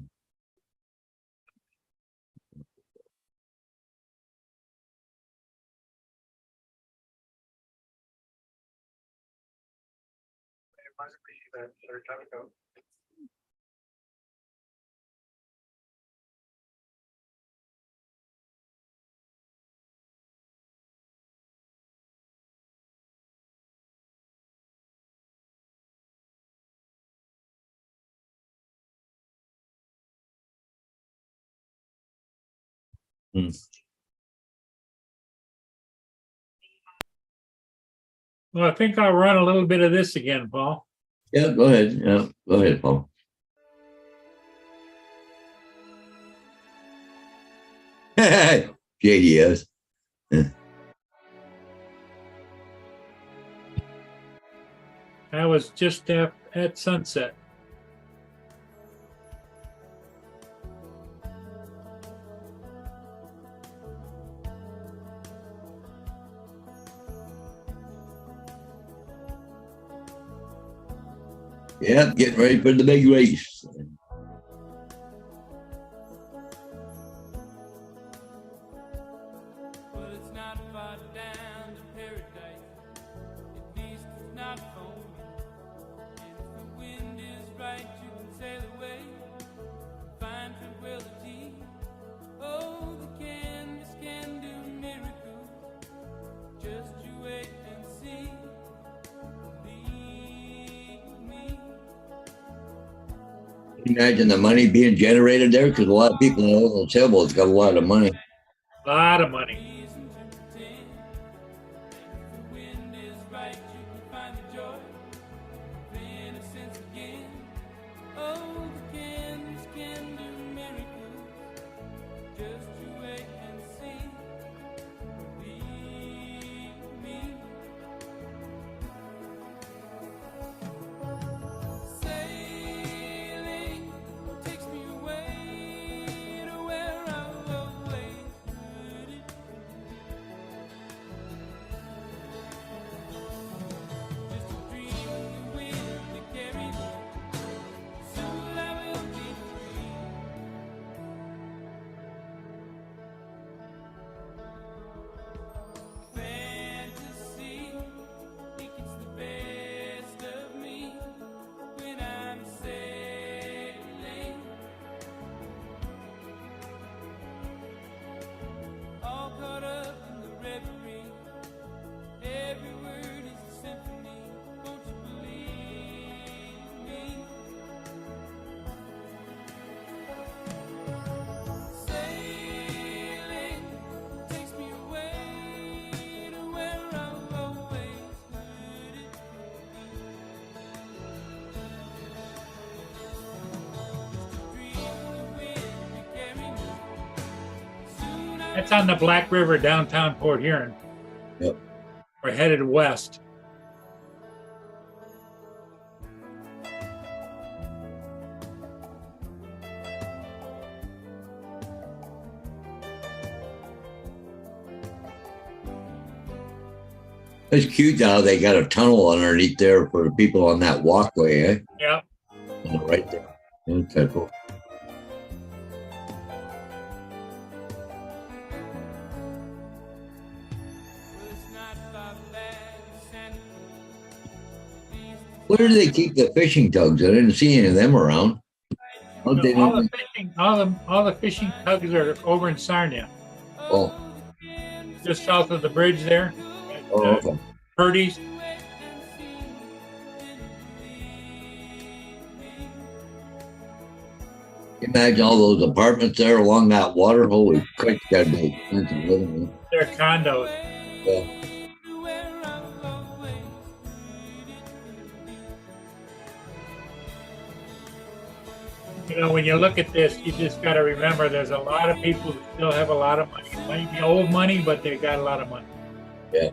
Sir, time to go. Well, I think I'll run a little bit of this again, Paul. Yeah, go ahead. Yeah, go ahead, Paul. JDS. I was just at sunset. Yeah, getting ready for the big race. Well, it's not far down to paradise. At least it's not foaming. And if the wind is right, you can sail away and find tranquility. Oh, the canvas can do miracles. Just you wait and see. Believe me. Imagine the money being generated there because a lot of people in those sailboats got a lot of money. A lot of money. reason to pretend. If the wind is right, you can find the joy of innocence again. Oh, the candles can do miracles. Just you wait and see. Believe me. Sailing takes me away to where I've always heard it. Just a dream of the wind that carries me. Soon I will be free. Fantasy, think it's the best of me when I'm sailing. All caught up in the reverie. Every word is a symphony. Won't you believe me? Sailing takes me away to where I've always heard it. Just a dream of the wind to carry me. Soon I That's on the Black River, downtown Port Huron. Yep. We're headed west. It's cute how they got a tunnel underneath there for the people on that walkway, eh? Yep. Right there. Okay, cool. Well, it's not far back to Santa Cruz. Where do they keep the fishing tugs? I didn't see any of them around. Don't they All know- the fishing tugs are over in Sarnia, Oh, just south of the bridge there. oh, okay. Purdy's. Imagine all those apartments there along that water. Holy crap, gotta be expensive living They're condos. there. Yeah. You know, when you look at this, you just got to remember there's a lot of people who still have a lot of money. It might be old money, but they got a lot of money. Yeah.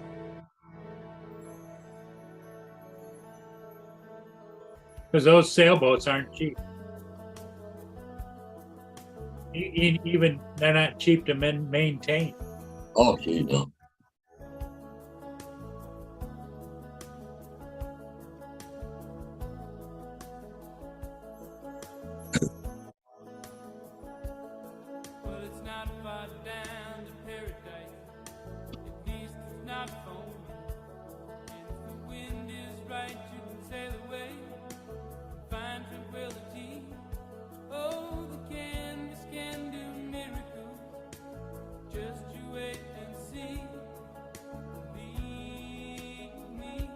Because those sailboats aren't cheap. Even they're not cheap to maintain. Oh, geez, no. Well, it's not far down to paradise. At least it's not foaming. And if the wind is right, you can sail away. Find tranquility. Oh, the canvas can do miracles. Just you wait and see. Believe me.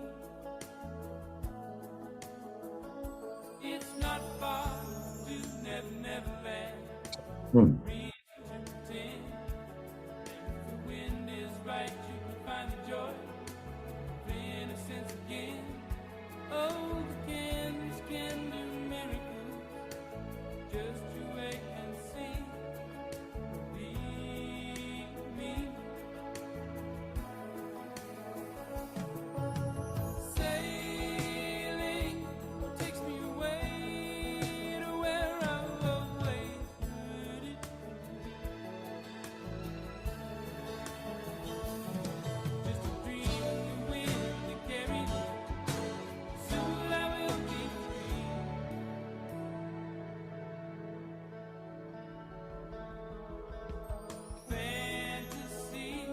It's not far to Never Never Land. Hmm. Reason to pretend. And if the wind is right, you can find the joy of innocence again. Oh, the canvas can do miracles. Just you wait and see. Believe me. Sailing takes me away to where I've always heard it. Just a dream of the wind that carries me. Soon I will be free. Fantasy,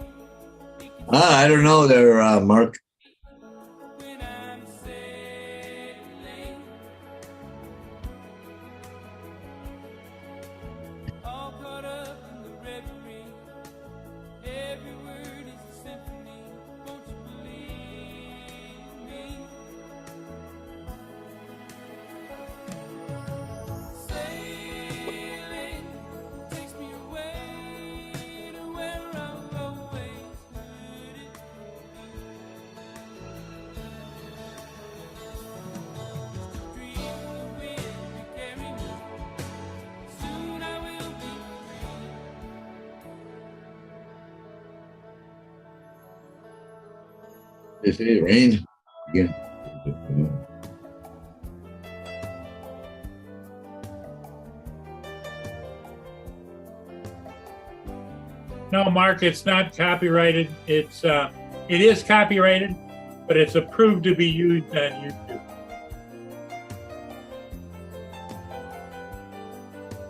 I don't know there, Mark. when I'm sailing, all caught up in the reverie. Every word is a symphony. Won't you believe me? They say it rained again. No, Mark, it's not copyrighted. It is copyrighted, but it's approved to be used on YouTube.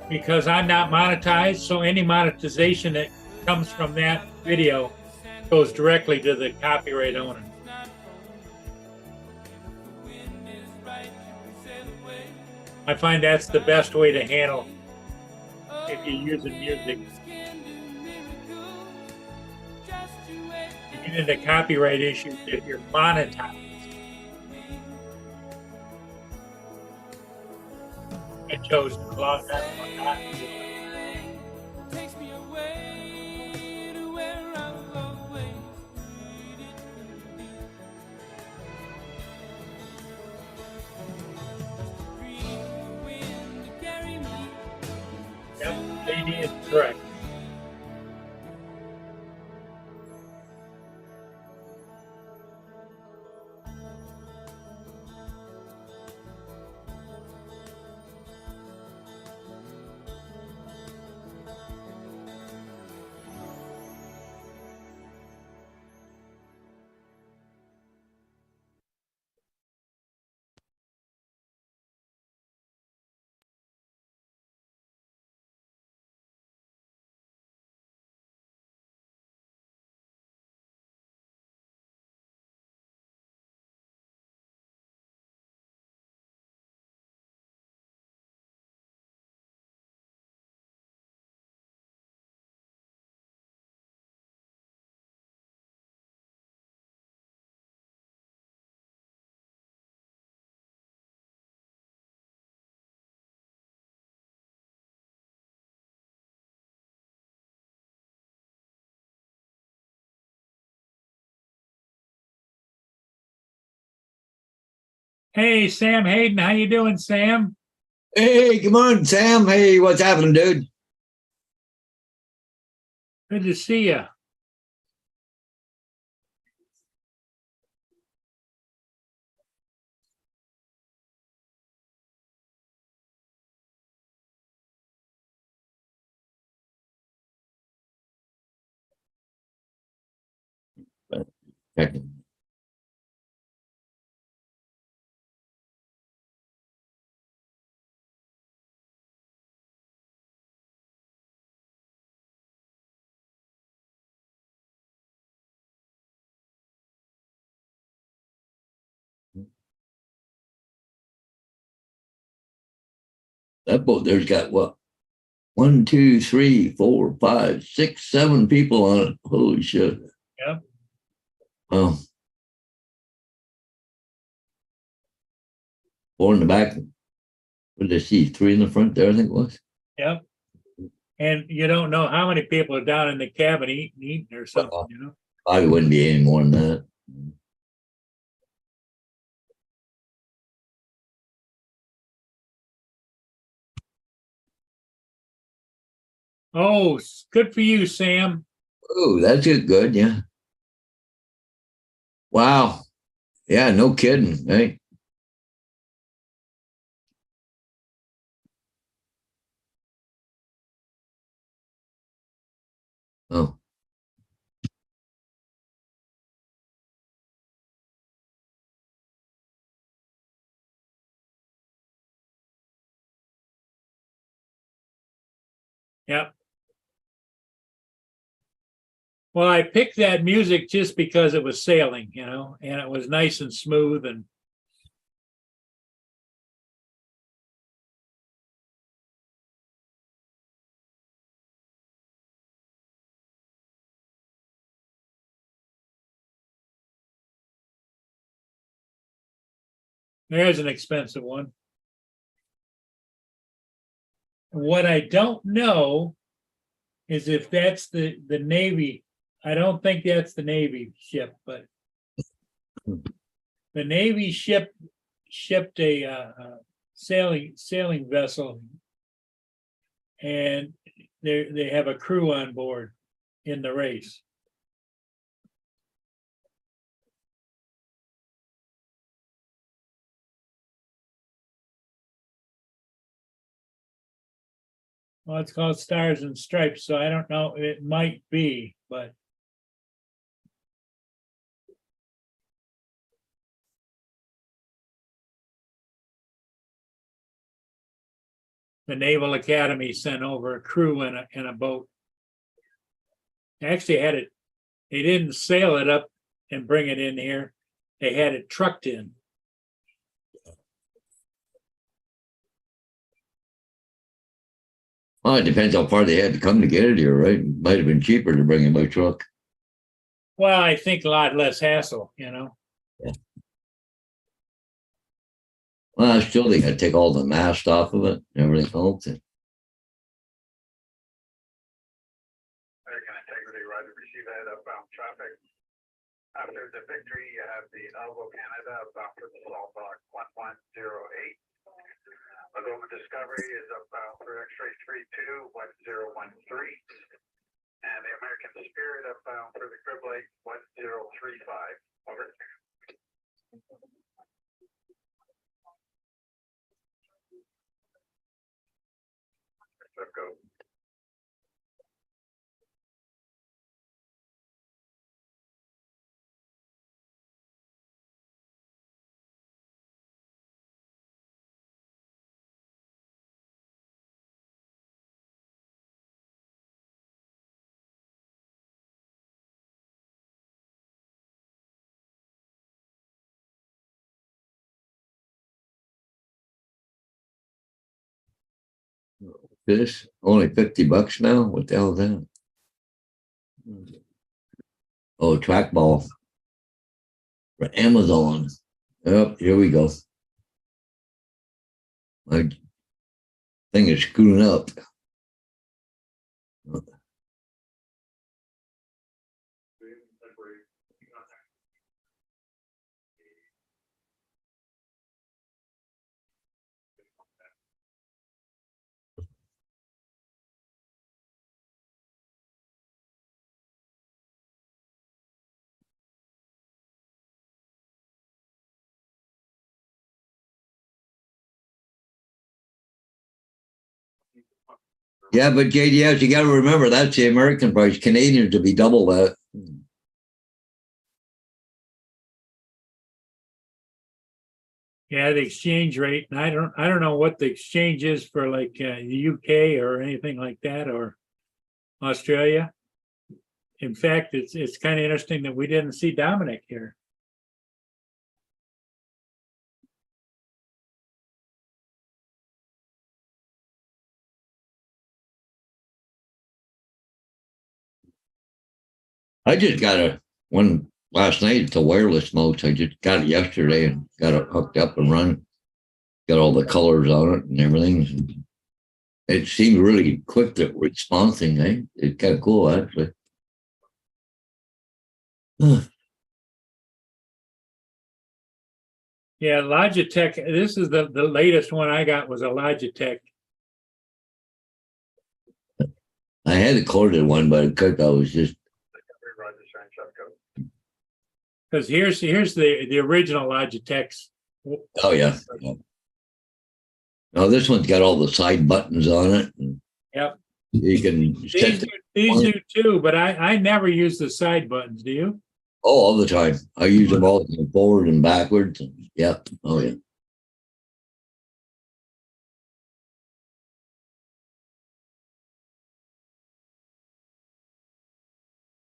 Because I'm not monetized, so any monetization that comes from that video goes directly to the copyright owner. I find that's the best way to handle if you're using music. You get into copyright issues if you're monetized. I chose to log that one not to. Takes me away to where I've always needed to be. Just a breeze of the wind to carry me. Yep, lady is correct. Hey, Sam Hayden, how you doing, Sam? Hey, come on, Sam. Hey, what's happening, dude? Good to see you. Checking. That boat there's got what? 1, 2, 3, 4, 5, 6, 7 people on it. Holy shit. Yep. Oh. 4 in the back. What did I see? 3 in the front there, I think it was. Yep. And you don't know how many people are down in the cabin eating or something, you know? Probably wouldn't be any more than that. Oh, good for you, Sam. Oh, that's it. Good. Yeah. Wow. Yeah, no kidding. Hey. Oh. Yep. Well, I picked that music just because it was sailing, you know, and it was nice and smooth and there's an expensive one. What I don't know is if that's the Navy. I don't think that's the Navy ship, but the Navy shipped a sailing vessel, and they have a crew on board in the race. Well, it's called Stars and Stripes, so I don't know, it might be, but. The Naval Academy sent over a crew in a boat. They actually had it, they didn't sail it up and bring it in here. They had it trucked in. Well, it depends how far they had to come to get it here, right? It might have been cheaper to bring it by truck. Well, I think a lot less hassle, you know? Well, still, they got to take all the mast off of it and everything else. American Integrity, Roger, receive that outbound traffic. After the Victory, you have the Alvo Canada bound for the Salt Dock 1108. Algoma Discovery is outbound for X-ray 321013. And the American Spirit outbound for the Crib Lake 1035. Over. Let's go. This only $50 now. What the hell is that? Oh, trackball for Amazon. Yep, here we go. My thing is screwing up. Yeah, but JDS, you got to remember that's the American price. Canadians will be double that. Yeah, the exchange rate, and I don't know what the exchange is for like the UK or anything like that, or Australia. In fact, it's kind of interesting that we didn't see Dominic here. I just got one last night. It's a wireless mode. I just got it yesterday and got it hooked up and running. Got all the colors on it and everything. It seemed really quick at responding. It's kind of cool, actually. Yeah, Logitech, this is the latest one I got was a Logitech. I had a corded one, but I was just. Roger, sign check code. Because here's the original Logitechs. Oh yeah. No, this one's got all the side buttons on it. Yep. You can set These do too, but I never use the side buttons. Do you? all the time. I use them all forward and backwards. Yeah. Oh yeah.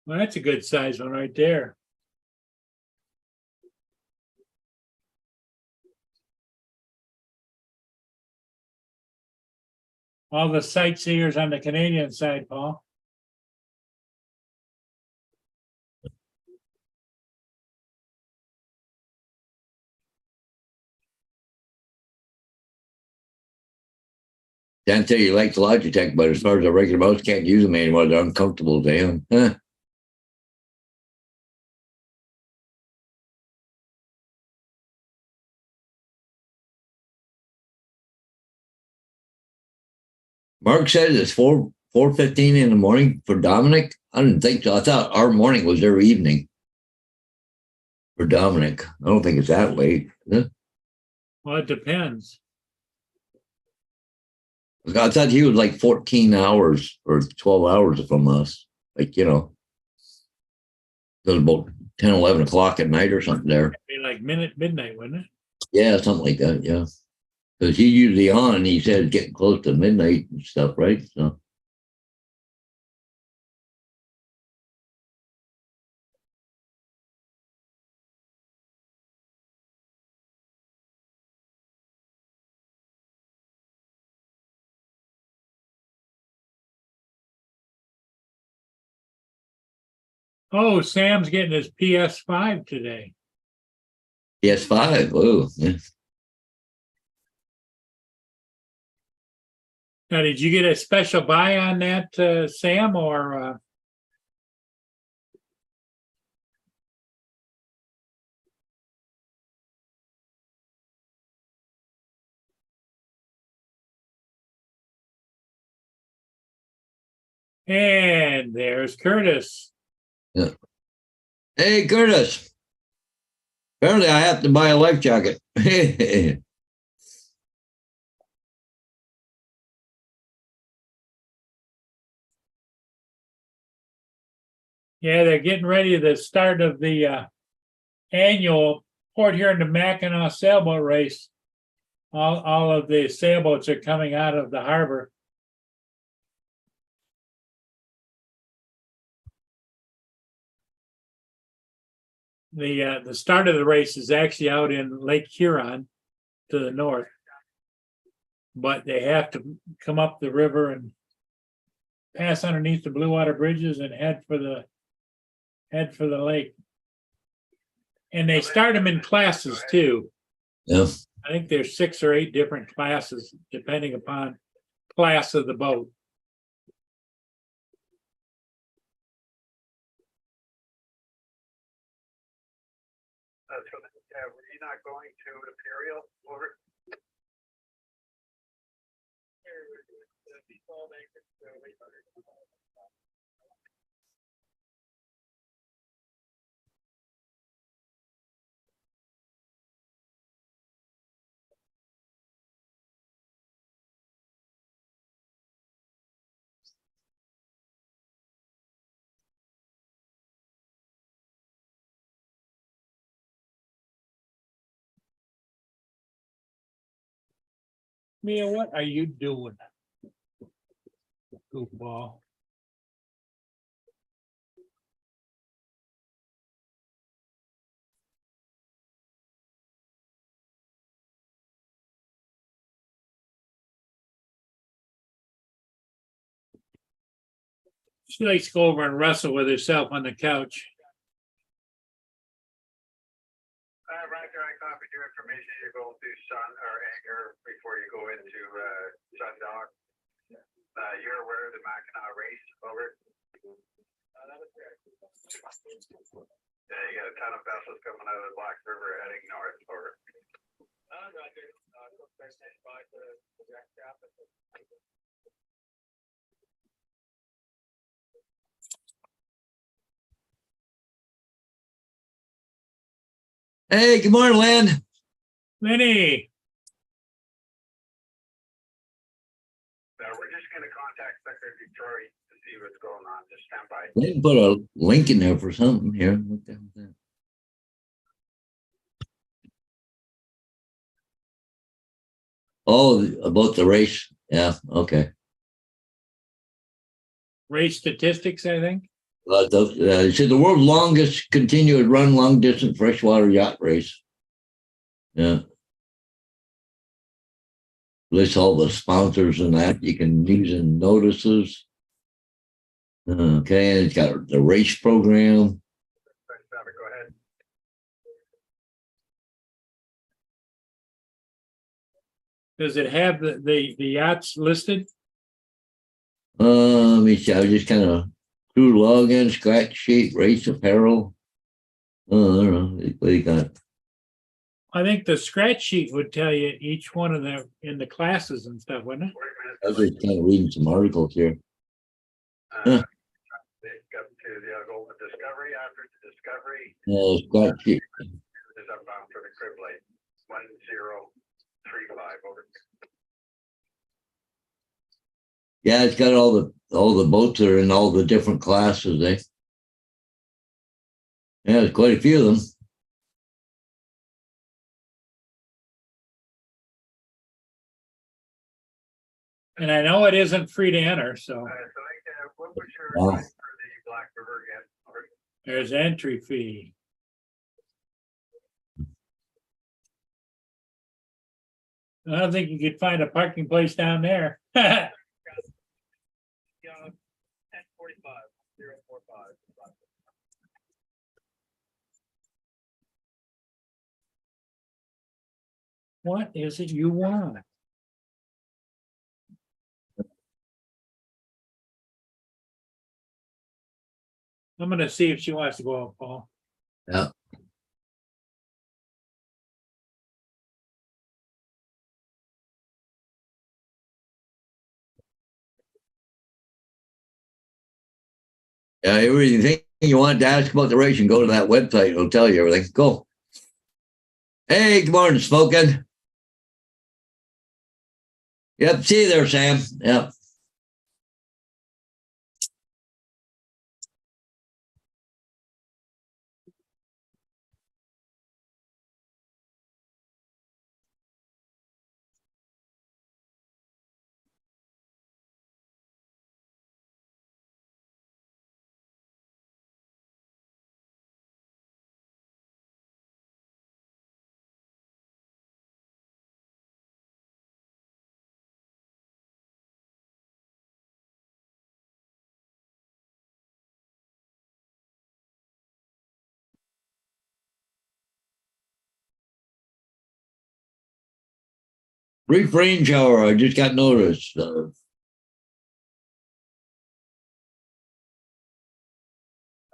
Well, that's a good size one right there. All the sightseers on the Canadian side, Paul. Can't tell you like the Logitech, but as far as a regular mouse, can't use them anymore. They're uncomfortable, damn. Huh. Mark says it's 4:15 in the morning for Dominic. I didn't think so. I thought our morning was their evening for Dominic. I don't think it's that late. Huh? Well, it depends. I thought he was like 14 hours or 12 hours from us. Like, it was about 10, 11 o'clock at night or something there. Be like midnight, wouldn't it? Yeah, something like that. Yeah. Because he's usually on, he said it's getting close to midnight and stuff, right? So, Oh, Sam's getting his PS5 today. PS5. Oh, yeah. Now, did you get a special buy on that, Sam, or? And there's Curtis. Hey, Curtis. Apparently, I have to buy a life jacket. Yeah, they're getting ready to the start of the annual Port Huron to Mackinac sailboat race. All of the sailboats are coming out of the harbor. The start of the race is actually out in Lake Huron to the north, but they have to come up the river and pass underneath the Blue Water bridges and head for the lake. And they start them in classes too. Yeah. I think there's 6 or 8 different classes depending upon class of the boat. Were you not going to Imperial? Over? Mia, what are you doing? Goofball. She likes to go over and wrestle with herself on the couch. Roger, I copied your information. You go to Sun or Anchor before you go into Sundock. You're aware of the Mackinac race, over? Yeah, you got a ton of vessels coming out of the Black River heading north, over. Hey, good morning, Lynn. Lenny, We're just going to contact Secretary Detroit to see what's going on. Just stand by. Lynn put a link in there for something here. What the hell is that? Oh, about the race. Yeah, okay. race statistics, I think. It said the world's longest continuous run long distance freshwater yacht race. Yeah. Lists all the sponsors and that you can use in notices. Okay, and it's got the race program. Go ahead. Does it have the yachts listed? Let me see. I was just kind of crew login, scratch sheet, race apparel. I don't know. What do you got? I think the scratch sheet would tell you each one of them in the classes and stuff, wouldn't it? I was just kind of reading some articles here. They got to the Golden Discovery. After the Discovery Scratch sheet. is upbound for the crib light 1035, over. Yeah, it's got all the boats are in all the different classes, eh? Yeah, there's quite a few of them. And I know it isn't free to enter, so what was your Wow. rate for the Black River again? Or- there's entry fee. I don't think you could find a parking place down there. Yeah, 1045, 045. What is it you want? I'm gonna see if she wants to go up, Paul. Yeah. Yeah, everything you want to ask about the race, you can go to that website. It'll tell you everything. Go. Hey, good morning, Smoking. Yep, see you there, Sam. Yep. Brief rain shower. I just got noticed. So then,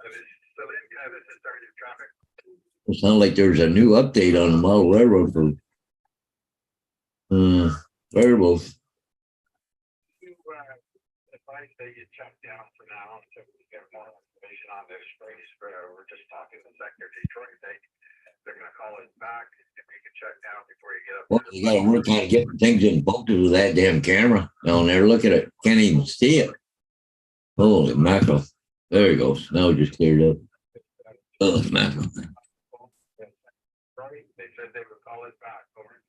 this is starting traffic. It sounds like there's a new update on the model railroad for variables. You, advise that you check down for now until we get more information on this race. We're just talking the sector Detroit. They're gonna call it back. If you can check down before you get up. Well, you got to work on getting things in focus with that damn camera down there. Look at it. Can't even see it. Holy mackerel. There it goes. Now it just cleared up. Oh, mackerel. Right, they said they would call it back, over.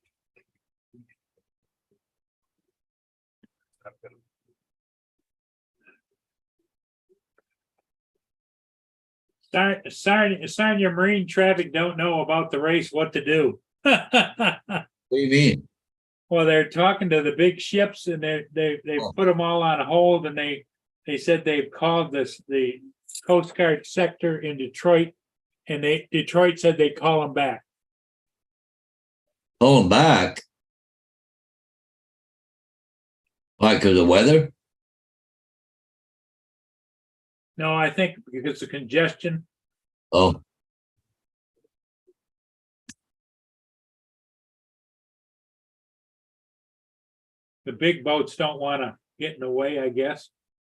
Sarnia Marine traffic don't know about the race, what to do. What do you mean? Well, they're talking to the big ships and they put them all on hold and they said they've called the Coast Guard sector in Detroit and Detroit said they'd call them back. Pull them back. Why? Because of weather? No, I think because of congestion. Oh, The big boats don't want to get in the way, I guess.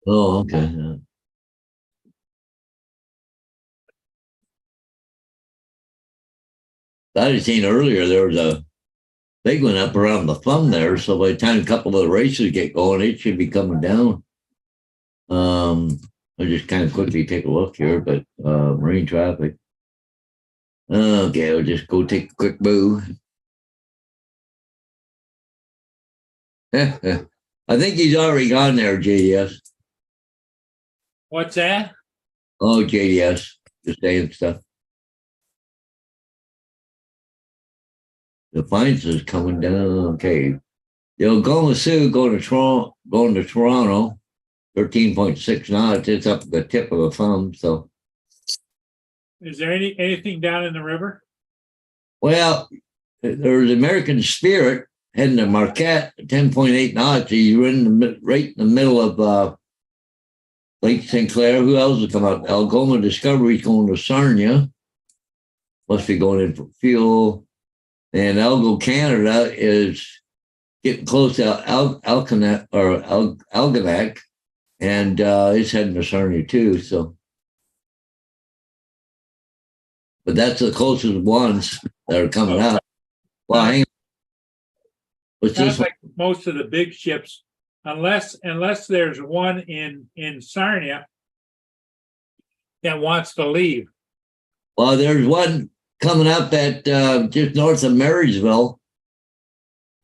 oh, okay. Yeah. I had seen earlier there was a big one up around the thumb there. So by the time a couple of the races get going, it should be coming down. I'll just kind of quickly take a look here, but marine traffic. Okay, I'll just go take a quick boo. I think he's already gone there, JDS. What's that? Oh, JDS, just saying stuff. The fines is coming down. Okay. The Algoma Sioux going to Toronto, 13.6 knots. It's up the tip of a thumb. So, Is there anything down in the river? well, there's American Spirit heading to Marquette, 10.8 knots. You're right in the middle of Lake St. Clair. Who else will come up? Algoma Discovery's going to Sarnia. Must be going in for fuel. And Algo Canada is getting close to Algonac, and it's heading to Sarnia too. So, but that's the closest ones that are coming out. Well, hang on. What's this Sounds like most of the big ships unless there's one in Sarnia that wants to leave. Well, there's one coming up at just north of Marysville.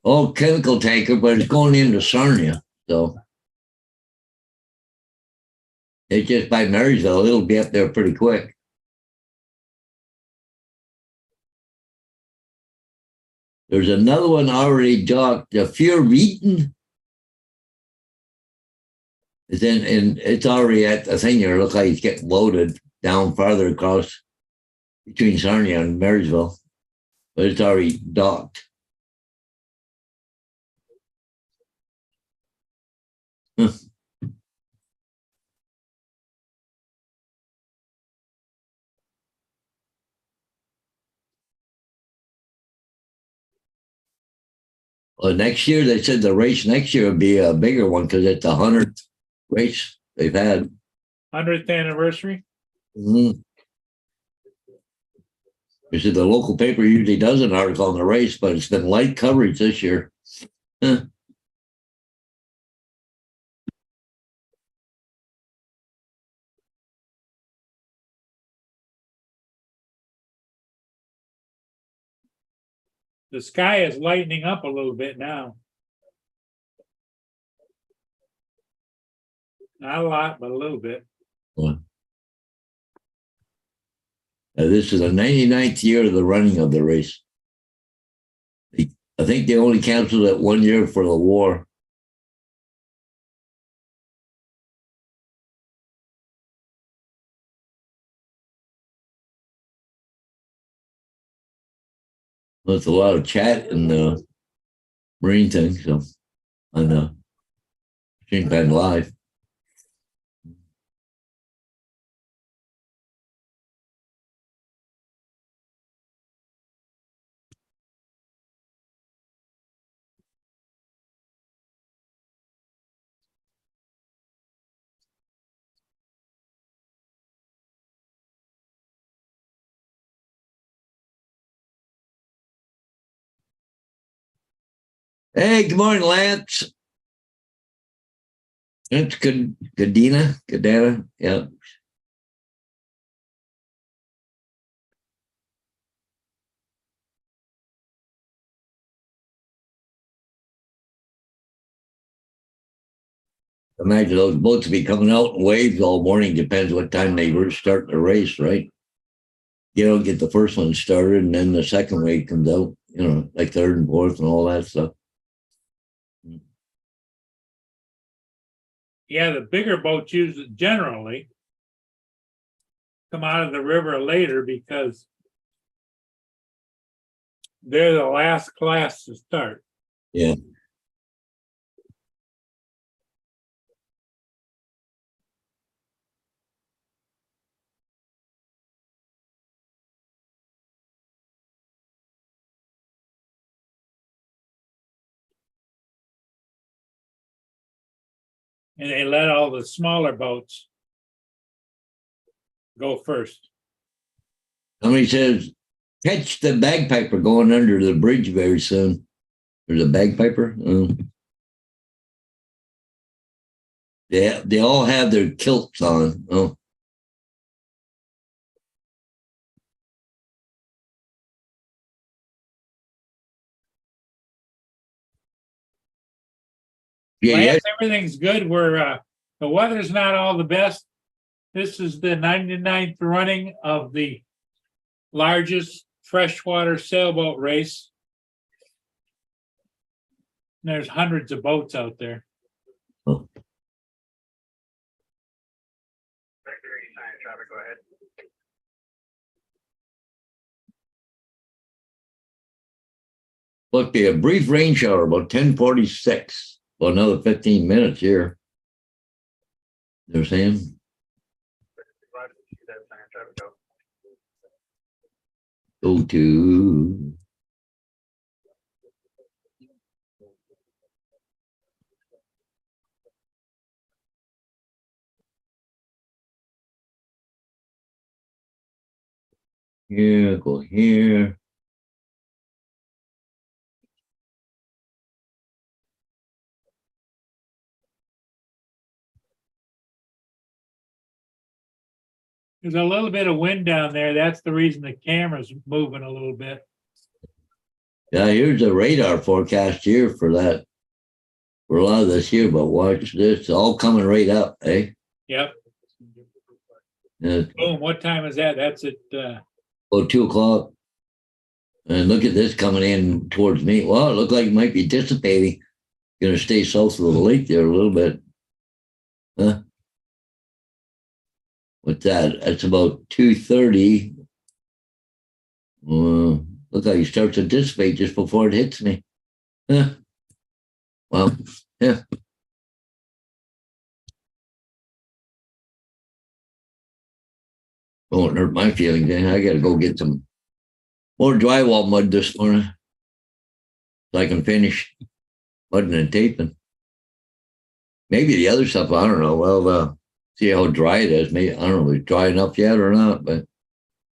Old chemical tanker, but it's going into Sarnia. So it's just by Marysville. It'll be up there pretty quick. There's another one already docked, the Furbeaton. And it's already at the thing there. It looks like it's getting loaded down farther across between Sarnia and Marysville, but it's already docked. Huh. Well, next year, they said the race next year would be a bigger one because it's the 100th race they've had. 100th anniversary. Mm-hmm. They said the local paper usually does an article on the race, but it's been light coverage this year. Huh. The sky is lightening up a little bit now. Not a lot, but a little bit. Well, this is the 99th year of the running of the race. I think they only canceled it 1 year for the war. There's a lot of chat in the Marine thing, so on the Machine Pen Live. Hey, good morning, Lance. It's good. Cadena. Yeah. Imagine those boats will be coming out in waves all morning. Depends what time they were starting the race, right? You don't get the first one started, and then the second wave comes out. You know, like third and fourth and all that stuff. Yeah, the bigger boats generally come out of the river later because they're the last class to start. Yeah. And they let all the smaller boats go first. Somebody says, catch the bagpiper going under the bridge very soon. There's a bagpiper. They all have their kilts on. Oh. Yeah, yeah. Lance, everything's good. The weather's not all the best. This is the 99th running of the largest freshwater sailboat race. And there's hundreds of boats out there. Oh. Victory, sign traffic, go ahead. Look, be a brief rain shower about 10:46. Well, another 15 minutes here. They're saying. Roger, see that sign traffic, go. Go to. Here, go here. There's a little bit of wind down there. That's the reason the camera's moving a little bit. Yeah, here's a radar forecast here for that. For a lot of this here, but watch this, all coming right up, eh? Yep. Yeah, Boom. What time is that? That's at, about 2 o'clock. And look at this coming in towards me. Well, it looked like it might be dissipating. Gonna stay south of the lake there a little bit. Huh? What's that? That's about 2:30. Look how it starts to dissipate just before it hits me. Huh? Well, yeah. Won't hurt my feelings. I gotta go get some more drywall mud this morning so I can finish mudding and taping. Maybe the other stuff, I don't know. Well, see how dry it is. Maybe, I don't know if it's dry enough yet or not, but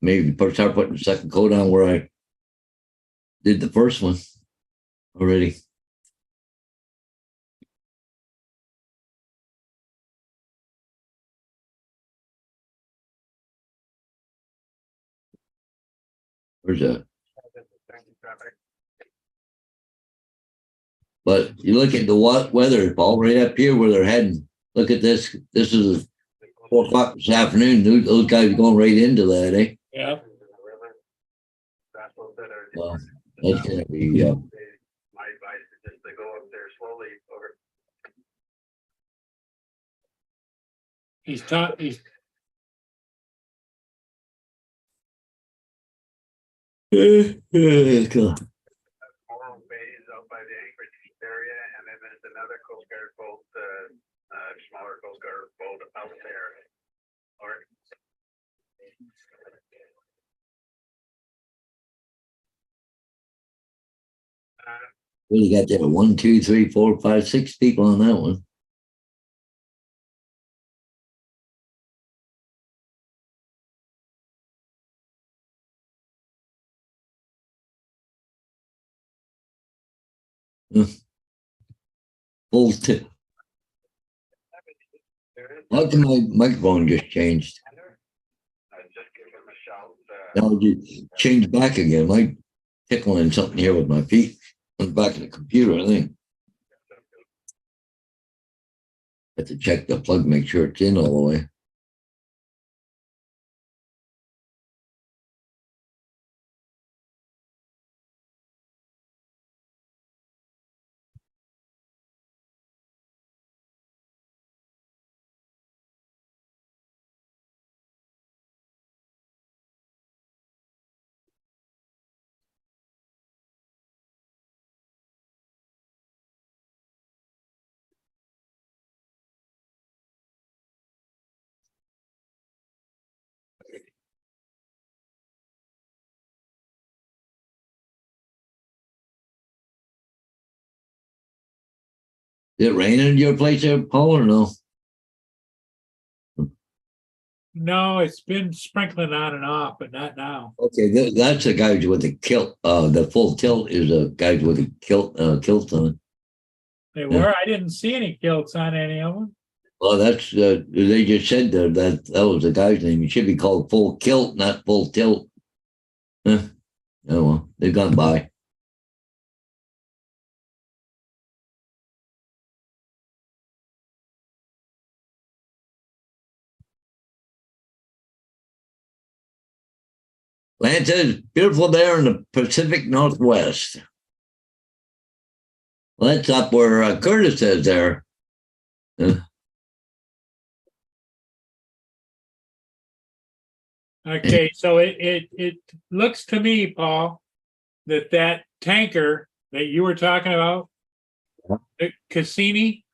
maybe start putting the second coat on where I did the first one already. Where's that? But you look at the weather, Paul, right up here where they're heading. Look at this. This is 4 o'clock this afternoon. Those guys are going right into that, eh? yeah. Well, that's gonna be. My advice is just to go up there slowly over. He's Cool. Coral Bay is out by the Anchorage area, and then there's another Coast Guard boat, smaller Coast Guard boat out there. Or Well, you got there 1, 2, 3, 4, 5, 6 people on that one. Full tip. How come my microphone just changed? just give him a shout. Now it changed back again. Like tickling something here with my feet on the back of the computer, I think. Have to check the plug, make sure it's in all the way. Is it raining at your place there, Paul, or no? No, it's been sprinkling on and off, but not now. Okay, that's the guys with the kilt. The full tilt is the guys with the kilt on it. They were. I didn't see any kilts on any of them. Well, that's they just said that was the guy's name. It should be called full kilt, not full tilt. Huh? Oh well, they've gone by. Lance says beautiful there in the Pacific Northwest. Well, that's up where Curtis is there. Okay, so it looks to me, Paul, that tanker that you were talking about, the Cassini,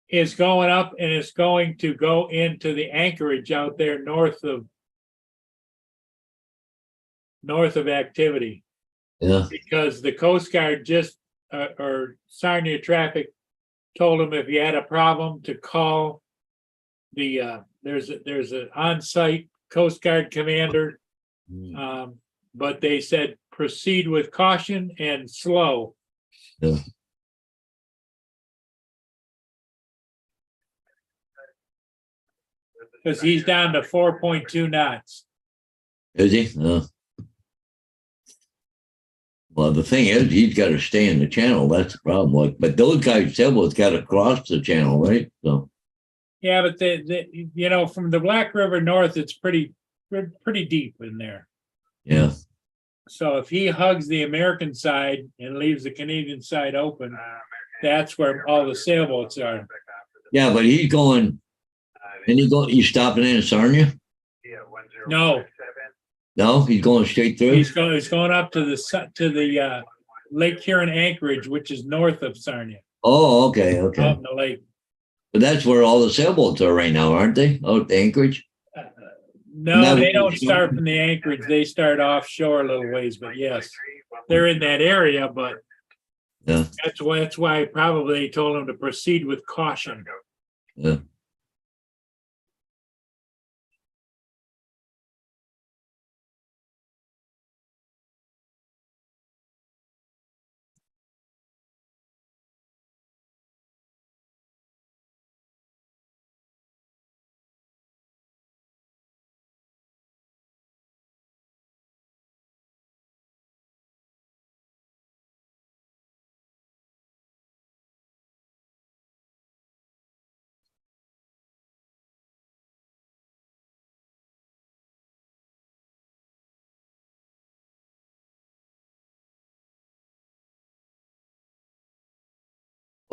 is going up and it's going to go into the anchorage out there north of activity. Yeah. Because the Coast Guard just or Sarnia Traffic told them if you had a problem to call the there's an on-site Coast Guard commander, but they said proceed with caution and slow. Yeah. because he's down to 4.2 knots. Is he? Well, the thing is, he's got to stay in the channel. That's the problem. Like, but those guys, sailboats got to cross the channel, right? So, Yeah, but from the Black River north, it's pretty deep in there. yeah. So if he hugs the American side and leaves the Canadian side open, that's where all the sailboats are. Yeah, but he's going, and he's stopping in Sarnia? Yeah, 1057. No. No, he's going straight through? He's going up to the Lake Huron anchorage, which is north of Sarnia, Oh, okay. out in the lake. But that's where all the sailboats are right now, aren't they? Out the anchorage? No, they don't start from the anchorage. They start offshore a little ways, but yes, they're in that area, but Yeah. that's why probably they told him to proceed with caution. Yeah.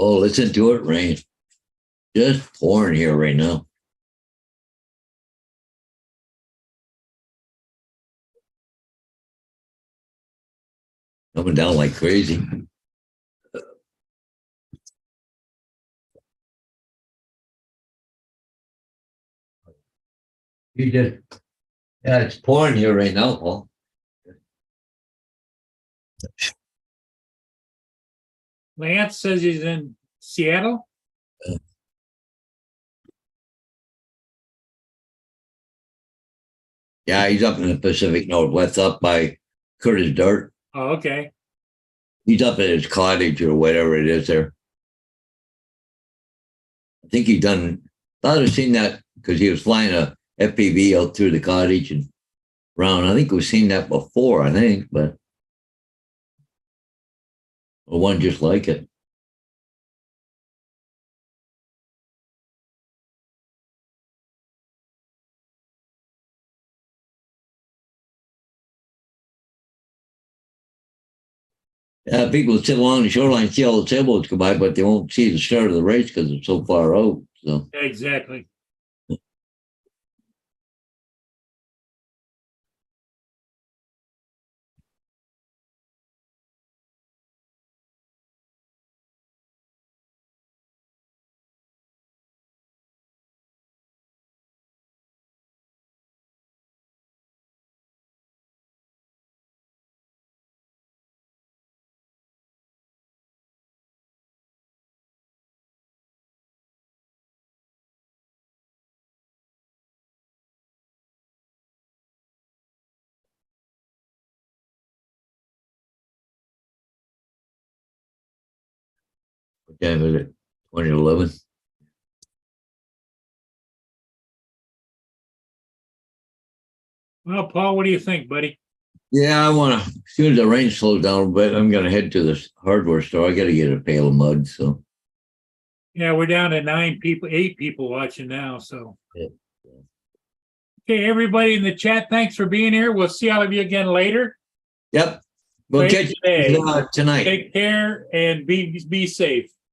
Oh, listen to it rain. Just pouring here right now. Coming down like crazy. Yeah, it's pouring here right now, Paul. Lance says he's in Seattle. Yeah, he's up in the Pacific Northwest, up by Curtis Dart. Oh, okay. He's up at his cottage or whatever it is there. I think he done, thought I'd seen that because he was flying a FPV out through the cottage and around. I think we've seen that before, but or one just like it. People sit along the shoreline, see all the sailboats go by, but they won't see the start of the race because it's so far out. So Exactly. what time is it? 2011. Well, Paul, what do you think, buddy? Yeah, I want to. As soon as the rain slows down a bit, I'm going to head to this hardware store. I got to get a pail of mud. So Yeah, we're down to 8 people watching now. So, Yeah. Okay, everybody in the chat, thanks for being here. We'll see all of you again later. yep, we'll Great catch day. you tonight. Take care and be safe.